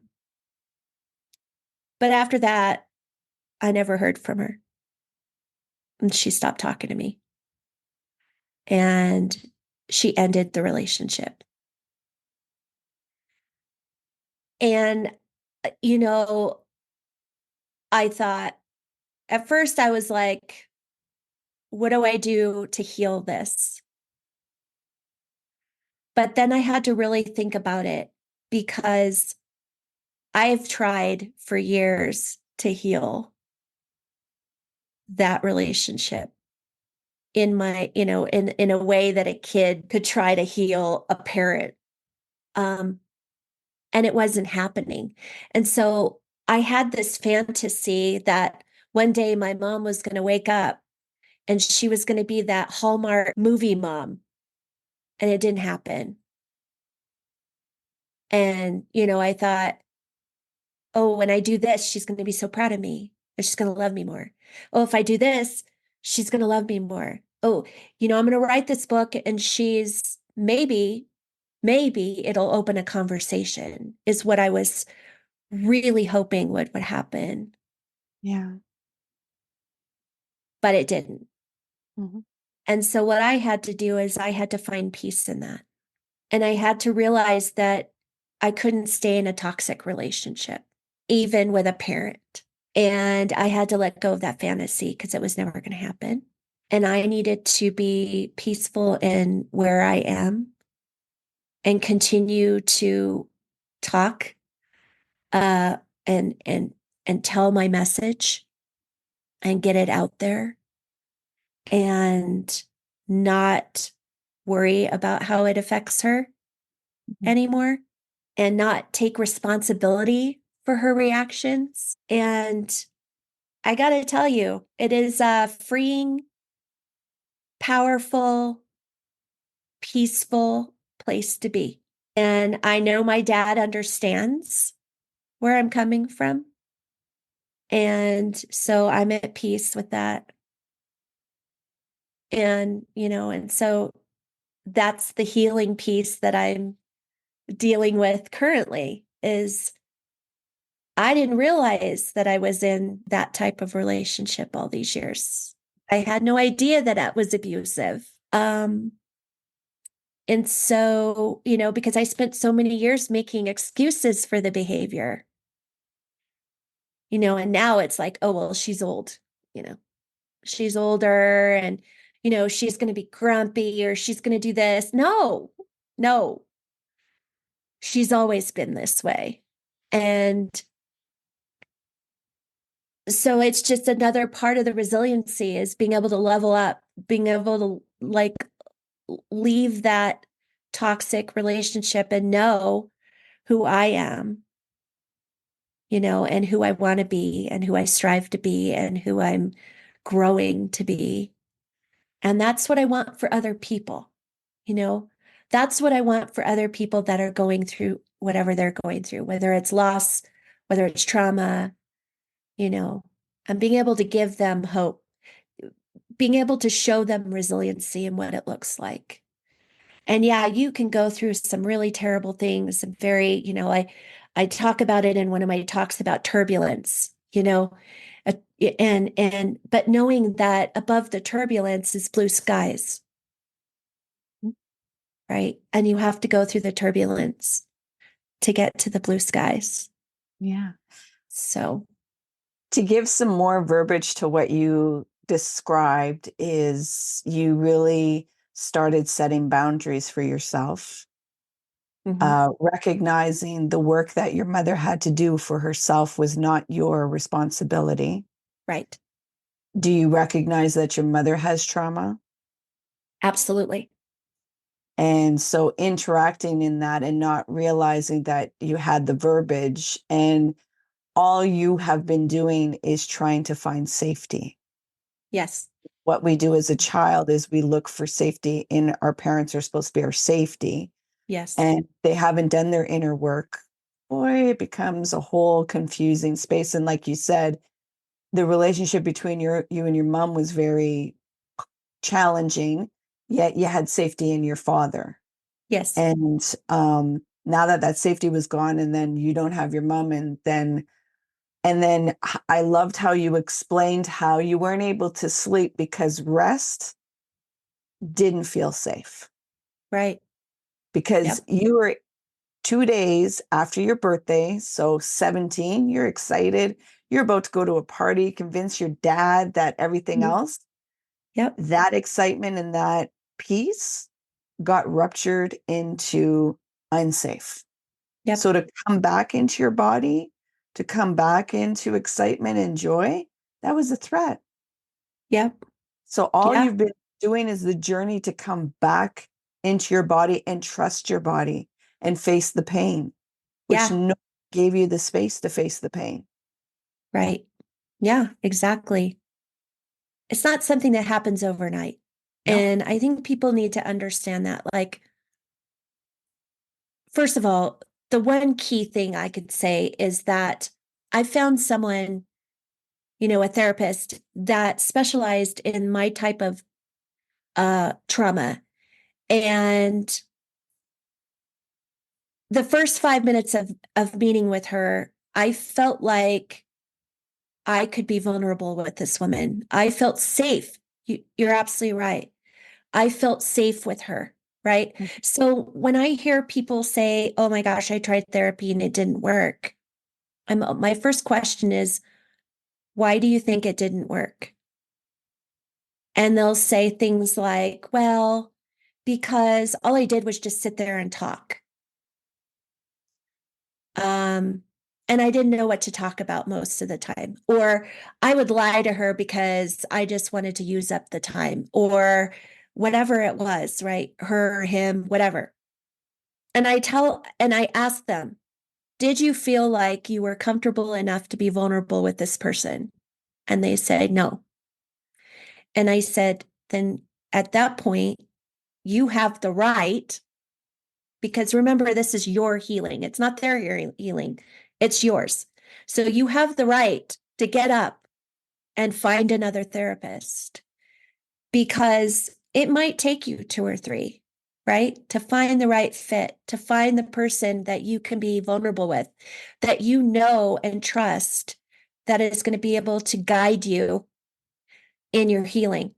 but after that, I never heard from her. And she stopped talking to me. And she ended the relationship. And, you know, I thought at first I was like, what do I do to heal this? But then I had to really think about it because I've tried for years to heal that relationship in my, in a way that a kid could try to heal a parent. Um, and it wasn't happening. And so I had this fantasy that one day my mom was going to wake up and she was going to be that Hallmark movie mom. And it didn't happen. And, I thought, oh, when I do this, she's going to be so proud of me. And she's going to love me more. Oh, if I do this, she's going to love me more. Oh, I'm going to write this book and she's maybe it'll open a conversation, is what I was really hoping would happen. Yeah. But it didn't. Mm-hmm. And so what I had to do is I had to find peace in that. And I had to realize that I couldn't stay in a toxic relationship, even with a parent. And I had to let go of that fantasy because it was never going to happen. And I needed to be peaceful in where I am and continue to talk uh, and tell my message and get it out there and not worry about how it affects her anymore and not take responsibility for her reactions. And I got to tell you, it is a freeing, powerful, peaceful place to be. And I know my dad understands where I'm coming from. And so I'm at peace with that. And, and so that's the healing piece that I'm dealing with currently is I didn't realize that I was in that type of relationship all these years. I had no idea that that was abusive. And so, because I spent so many years making excuses for the behavior, and now it's like, oh, well, she's old, she's older and, she's going to be grumpy or she's going to do this. No, no, she's always been this way. And so it's just another part of the resiliency is being able to level up, being able to like leave that toxic relationship and know who I am, and who I want to be and who I strive to be and who I'm growing to be. And that's what I want for other people, that's what I want for other people that are going through whatever they're going through, whether it's loss, whether it's trauma, and being able to give them hope, being able to show them resiliency and what it looks like. And yeah, you can go through some really terrible things and very, I talk about it in one of my talks about turbulence, but knowing that above the turbulence is blue skies, right? And you have to go through the turbulence to get to the blue skies. Yeah. So to give some more verbiage to what you described is you really started setting boundaries for yourself, recognizing the work that your mother had to do for herself was not your responsibility. right. Do you recognize that your mother has trauma? Absolutely. And so interacting in that and not realizing that you had the verbiage and all you have been doing is trying to find safety. Yes. What we do as a child is we look for safety in our parents are supposed to be our safety. Yes. And they haven't done their inner work. Boy, it becomes a whole confusing space. And like you said, the relationship between you and your mom was very challenging, yet you had safety in your father. Yes. And now that safety was gone, and then you don't have your mom, and then I loved how you explained how you weren't able to sleep because rest didn't feel safe. Right. Because Yep. you were 2 days after your birthday, so 17, you're excited. You're about to go to a party, convince your dad that everything else, Yep. that excitement and that peace got ruptured into unsafe. Yep. So to come back into your body, to come back into excitement and joy, that was a threat. Yep. So all Yeah. you've been doing is the journey to come back into your body and trust your body and face the pain, which Yeah. no gave you the space to face the pain. Right. Yeah, exactly. It's not something that happens overnight. No. And I think people need to understand that. Like, first of all, the one key thing I could say is that I found someone, a therapist that specialized in my type of trauma. And the first 5 minutes of meeting with her, I felt like I could be vulnerable with this woman. I felt safe. You're absolutely right. I felt safe with her, right? So when I hear people say, "Oh my gosh, I tried therapy and it didn't work," my first question is, "Why do you think it didn't work?" And they'll say things like, "Well, because all I did was just sit there and talk." Um, and I didn't know what to talk about most of the time. Or I would lie to her because I just wanted to use up the time or whatever it was, right? Her, him, whatever. And I ask them, did you feel like you were comfortable enough to be vulnerable with this person? And they say no. And I said, then at that point, you have the right, because remember, this is your healing. It's not their healing, it's yours. So you have the right to get up and find another therapist because it might take you two or three, right? To find the right fit, to find the person that you can be vulnerable with, that you know and trust that is going to be able to guide you in your healing.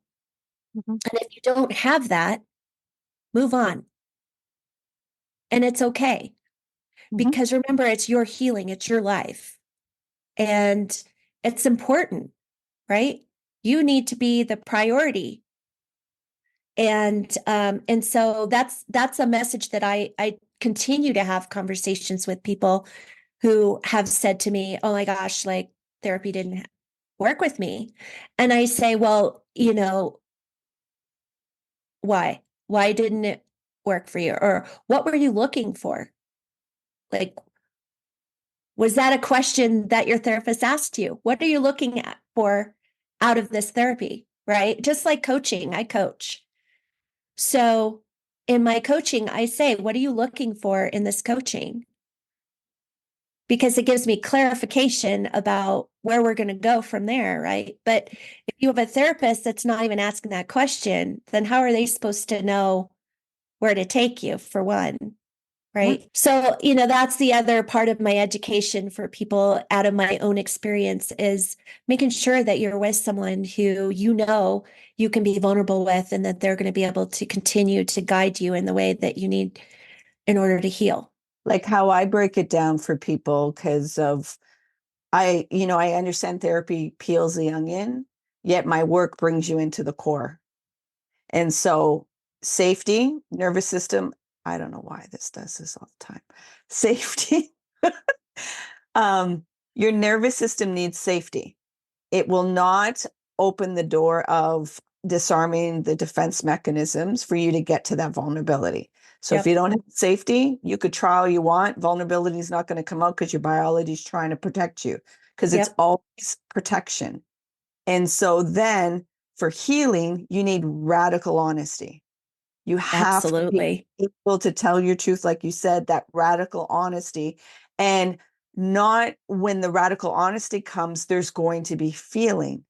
Mhm. And if you don't have that, move on. And it's okay. Mhm. Because remember, it's your healing, it's your life. And it's important, right? You need to be the priority. And so that's a message that I continue to have conversations with people who have said to me, oh my gosh, like therapy didn't work with me. And I say, well, why? Why didn't it work for you? Or what were you looking for? Like, was that a question that your therapist asked you? What are you looking at for out of this therapy? Right? Just like coaching, I coach. So in my coaching, I say, what are you looking for in this coaching? Because it gives me clarification about where we're going to go from there, right? But if you have a therapist that's not even asking that question, then how are they supposed to know where to take you, for one? Yeah. Right. So, that's the other part of my education for people out of my own experience is making sure that you're with someone who you can be vulnerable with and that they're going to be able to continue to guide you in the way that you need in order to heal. Like how I break it down for people because of I understand therapy peels the onion, yet my work brings you into the core. And so safety, nervous system, I don't know why this does this all the time. Safety. um, your nervous system needs safety. It will not open the door of disarming the defense mechanisms for you to get to that vulnerability. So if you Yep. don't have safety, you could try all you want. Vulnerability is not going to come out because your biology is trying to protect you because it's Yep. always protection. And so then for healing, you need radical honesty. You have to be Absolutely. able to tell your truth, like you said, that radical honesty. And not when the radical honesty comes, there's going to be feeling.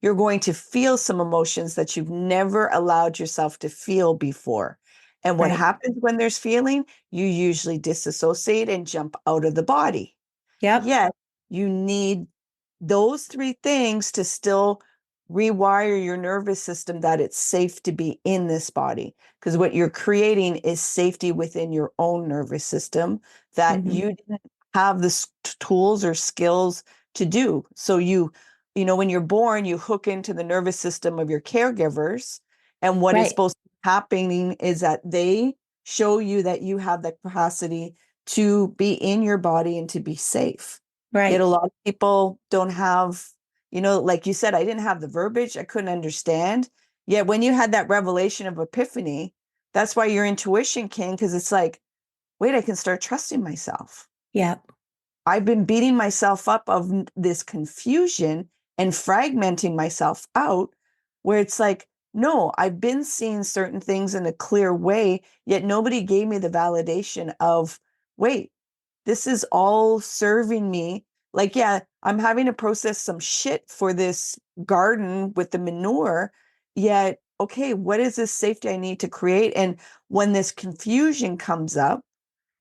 You're going to feel some emotions that you've never allowed yourself to feel before. And what Right. happens when there's feeling? You usually disassociate and jump out of the body. Yep. Yet you need those three things to still rewire your nervous system that it's safe to be in this body. Because what you're creating is safety within your own nervous system that Mm-hmm. you didn't have the tools or skills to do. So when you're born, you hook into the nervous system of your caregivers. And what is Right. supposed to be happening is that they show you that you have the capacity to be in your body and to be safe. Yet a Right. lot of people don't have, like you said, I didn't have the verbiage. I couldn't understand. Yet when you had that revelation of epiphany, that's why your intuition came, because it's like, wait, I can start trusting myself. Yep. I've been beating myself up of this confusion and fragmenting myself out where it's like, no, I've been seeing certain things in a clear way, yet nobody gave me the validation of, wait, this is all serving me. Like, yeah, I'm having to process some shit for this garden with the manure. Yet, okay, what is this safety I need to create? And when this confusion comes up,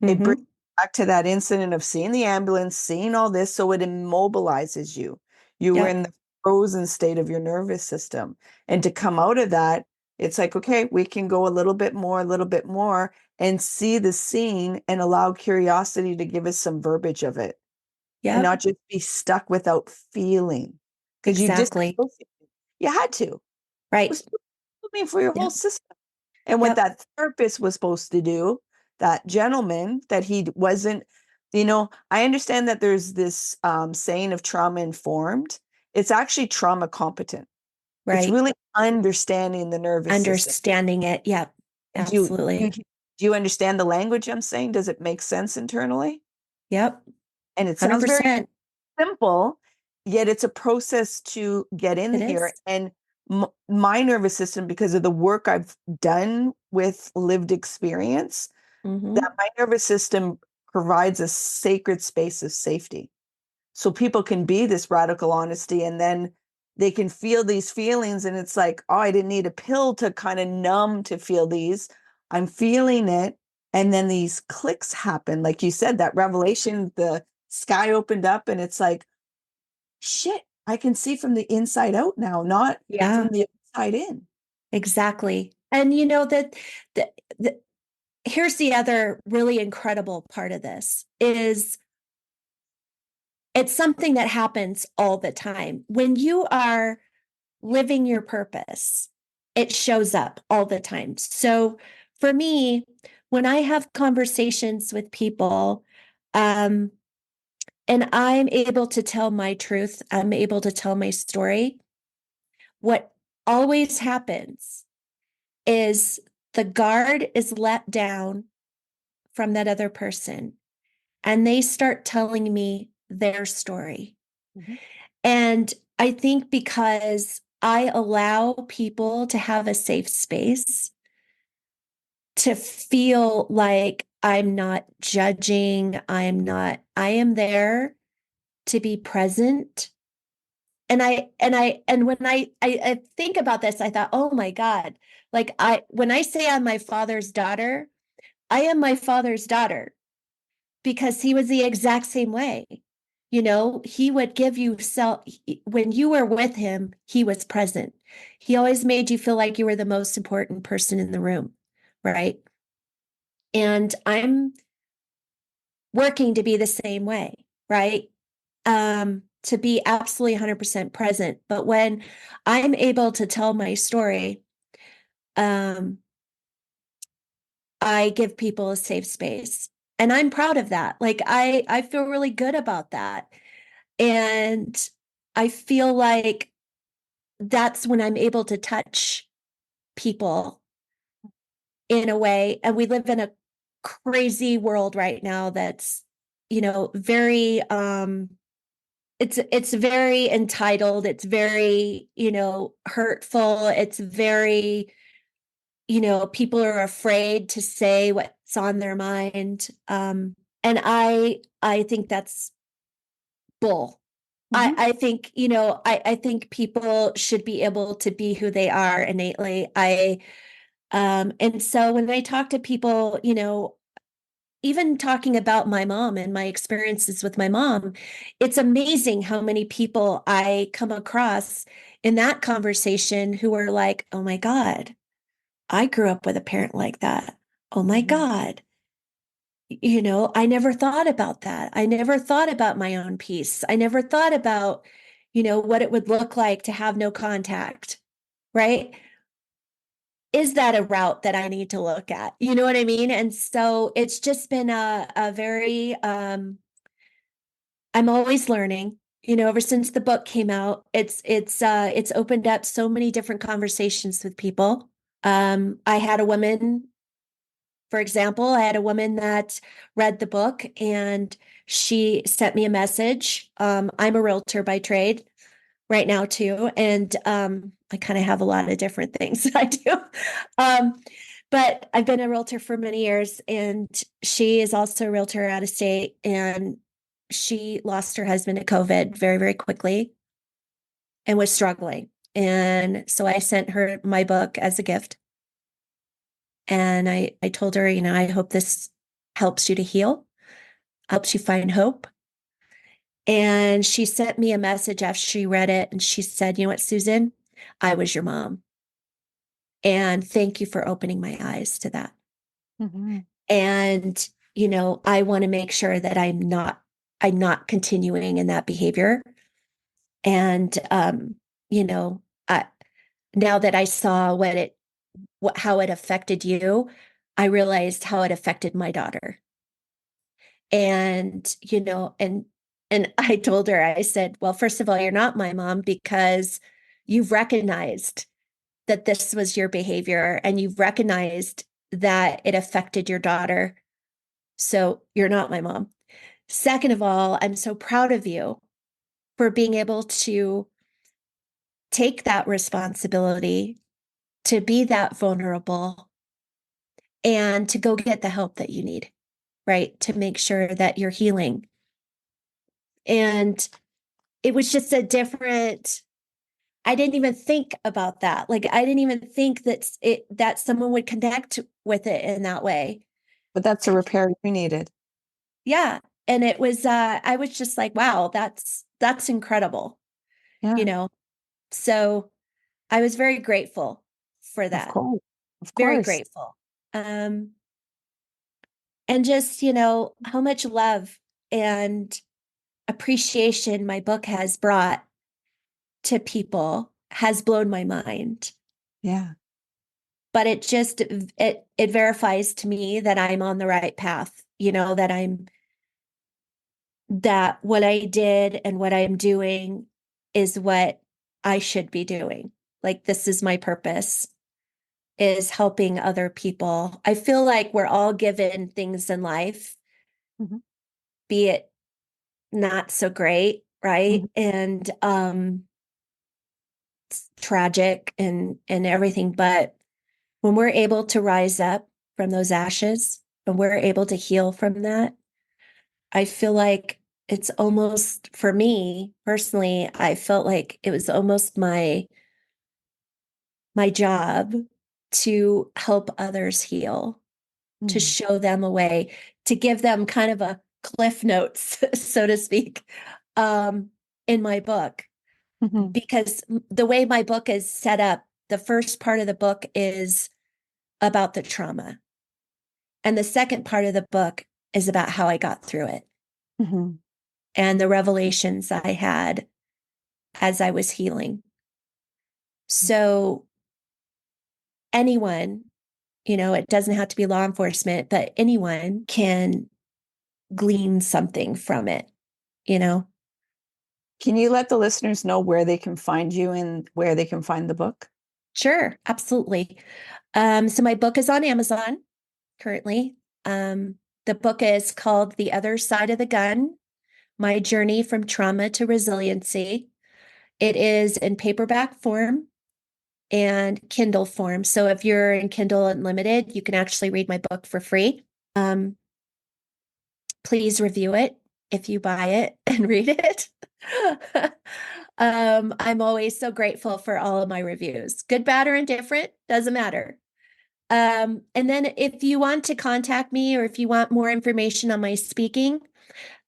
it brings Mm-hmm. back to that incident of seeing the ambulance, seeing all this. So it immobilizes you. You were in Yep. the frozen state of your nervous system. And to come out of that, it's like, okay, we can go a little bit more, and see the scene and allow curiosity to give us some verbiage of it and Yep. not just be stuck without feeling. Because you just, Exactly. you had to. It Right. was moving for your whole Yep. system. And what Yep. that therapist was supposed to do, that gentleman, that he wasn't, I understand that there's this saying of trauma informed. It's actually trauma competent. It's Right. really understanding the nervous system. Understanding it. Yep. And do Absolutely. you understand the language I'm saying? Does it make sense internally? Yep. And it sounds very 100%. simple, yet it's a process to get in It here. is. And my nervous system, because of the work I've done with lived experience, Mm-hmm. that my nervous system provides a sacred space of safety. So people can be this radical honesty, and then they can feel these feelings. And it's like, oh, I didn't need a pill to kind of numb to feel these. I'm feeling it. And then these clicks happen. Like you said, that revelation, the sky opened up, and it's like, shit, I can see from the inside out now, not Yeah, from the outside in. exactly. And you know that here's the other really incredible part of this is it's something that happens all the time. When you are living your purpose, it shows up all the time. So for me, when I have conversations with people, um, and I'm able to tell my truth, I'm able to tell my story, what always happens is the guard is let down from that other person and they start telling me their story. Mhm. And I think because I allow people to have a safe space to feel like I'm not judging, I am there to be present. And when I think about this, I thought, oh my God, like when I say I'm my father's daughter, I am my father's daughter because he was the exact same way. You know, he would give you when you were with him, he was present. He always made you feel like you were the most important person in the room, right? And I'm working to be the same way, right? To be absolutely 100% present. But when I'm able to tell my story, um, I give people a safe space. And I'm proud of that. Like I feel really good about that. And I feel like that's when I'm able to touch people in a way. And we live in a crazy world right now that's, very it's very entitled, it's very, hurtful, it's very, people are afraid to say what's on their mind. And I think that's bull. Mhm. I think, I think people should be able to be who they are innately. And so when I talk to people, even talking about my mom and my experiences with my mom, it's amazing how many people I come across in that conversation who are like, oh my God, I grew up with a parent like that. Oh my Mhm. God. I never thought about that. I never thought about my own peace. I never thought about, what it would look like to have no contact, right? Is that a route that I need to look at? You know what I mean? And so it's just been a very, I'm always learning, ever since the book came out, it's opened up so many different conversations with people. I had a woman, for example, I had a woman that read the book and she sent me a message. I'm a realtor by trade right now too. And I kind of have a lot of different things I do. Um, but I've been a realtor for many years and she is also a realtor out of state and she lost her husband to COVID very, very quickly and was struggling. And so I sent her my book as a gift. And I told her, I hope this helps you to heal, helps you find hope. And she sent me a message after she read it. And she said, you know what, Susan, I was your mom. And thank you for opening my eyes to that. Mhm. And, I want to make sure that I'm not continuing in that behavior. And, you know, I, now that I saw how it affected you, I realized how it affected my daughter. And, and I told her, I said, well, first of all, you're not my mom because you've recognized that this was your behavior and you've recognized that it affected your daughter. So you're not my mom. Second of all, I'm so proud of you for being able to take that responsibility, to be that vulnerable, and to go get the help that you need, right? To make sure that you're healing. And it was just a different, I didn't even think about that. Like I didn't even think that someone would connect with it in that way. But that's a repair you needed. Yeah. And it was I was just like, wow, that's incredible. Yeah, You know. So I was very grateful for of that. course. Of Very course. grateful. And just, how much love and appreciation my book has brought to people has blown my mind. Yeah. But it verifies to me that I'm on the right path, that what I did and what I'm doing is what I should be doing. Like this is my purpose, is helping other people. I feel like we're all given things in life, Mm-hmm. be it not so great, right? Mm-hmm. And it's tragic and everything, but when we're able to rise up from those ashes and we're able to heal from that, I feel like it's almost, for me personally, I felt like it was almost my job to help others heal, to Mm-hmm. show them a way, to give them kind of a cliff notes, so to speak, in my book. Mm-hmm. Because the way my book is set up, the first part of the book is about the trauma. And the second part of the book is about how I got through it Mm-hmm. and the revelations I had as I was healing. So anyone, it doesn't have to be law enforcement, but anyone can glean something from it, you know? Can you let the listeners know where they can find you and where they can find the book? Sure, absolutely. So my book is on Amazon currently. The book is called The Other Side of the Gun: My Journey from Trauma to Resiliency. It is in paperback form and Kindle form. So if you're in Kindle Unlimited, you can actually read my book for free. Um, please review it if you buy it and read it. I'm always so grateful for all of my reviews, good, bad, or indifferent, doesn't matter. And then if you want to contact me or if you want more information on my speaking,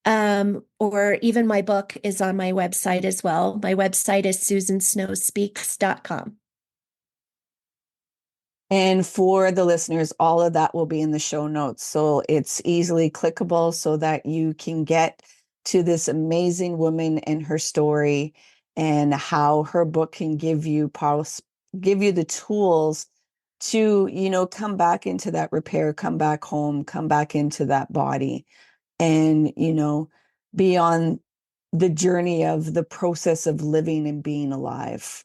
or even my book is on my website as well. My website is susansnowspeaks.com. And for the listeners, all of that will be in the show notes. So it's easily clickable so that you can get to this amazing woman and her story and how her book can give you the tools to, come back into that repair, come back home, come back into that body and, be on the journey of the process of living and being alive.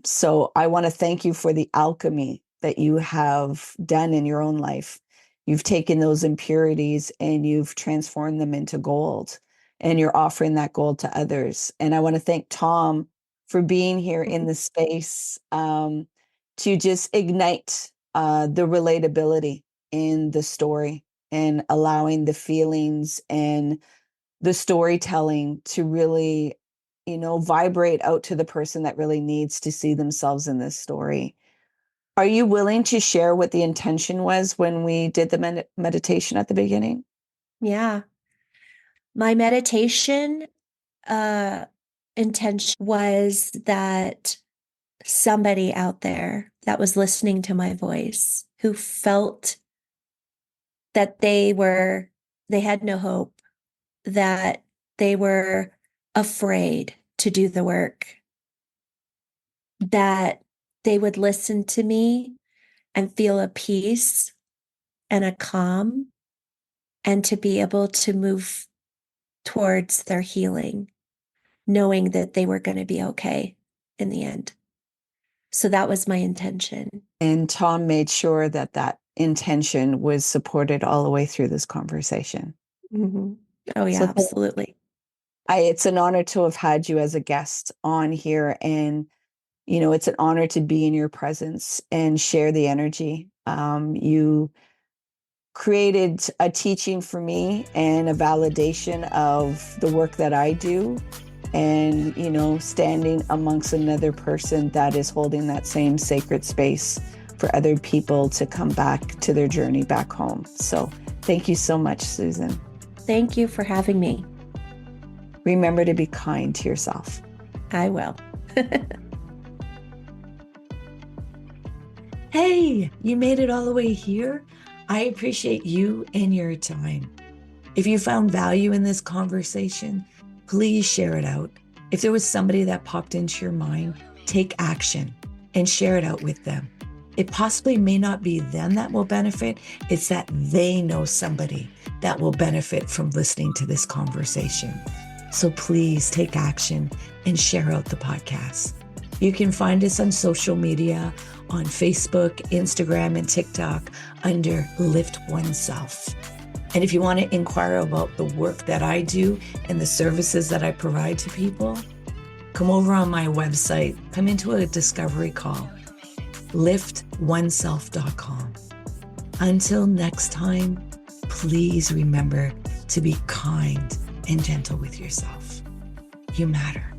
So I want to thank you for the alchemy that you have done in your own life. You've taken those impurities and you've transformed them into gold, and you're offering that gold to others. And I want to thank Tom for being here in the space to just ignite the relatability in the story and allowing the feelings and the storytelling to really, vibrate out to the person that really needs to see themselves in this story. Are you willing to share what the intention was when we did the meditation at the beginning? Yeah. My meditation uh, intention was that somebody out there that was listening to my voice, who felt that they had no hope, that they were afraid to do the work, that they would listen to me and feel a peace and a calm and to be able to move towards their healing, knowing that they were going to be okay in the end. So that was my intention. And Tom made sure that that intention was supported all the way through this conversation. Mm-hmm. Oh, yeah, So absolutely. it's an honor to have had you as a guest on here. And, you know, it's an honor to be in your presence and share the energy. You created a teaching for me and a validation of the work that I do. And, you know, standing amongst another person that is holding that same sacred space for other people to come back to their journey back home. So thank you so much, Susan. Thank you for having me. Remember to be kind to yourself. I will. Hey, you made it all the way here. I appreciate you and your time. If you found value in this conversation, please share it out. If there was somebody that popped into your mind, take action and share it out with them. It possibly may not be them that will benefit. It's that they know somebody that will benefit from listening to this conversation. So please take action and share out the podcast. You can find us on social media on Facebook, Instagram, and TikTok under Lift Oneself. And if you want to inquire about the work that I do and the services that I provide to people, come over on my website, come into a discovery call, liftoneself.com. Until next time, please remember to be kind and gentle with yourself. You matter.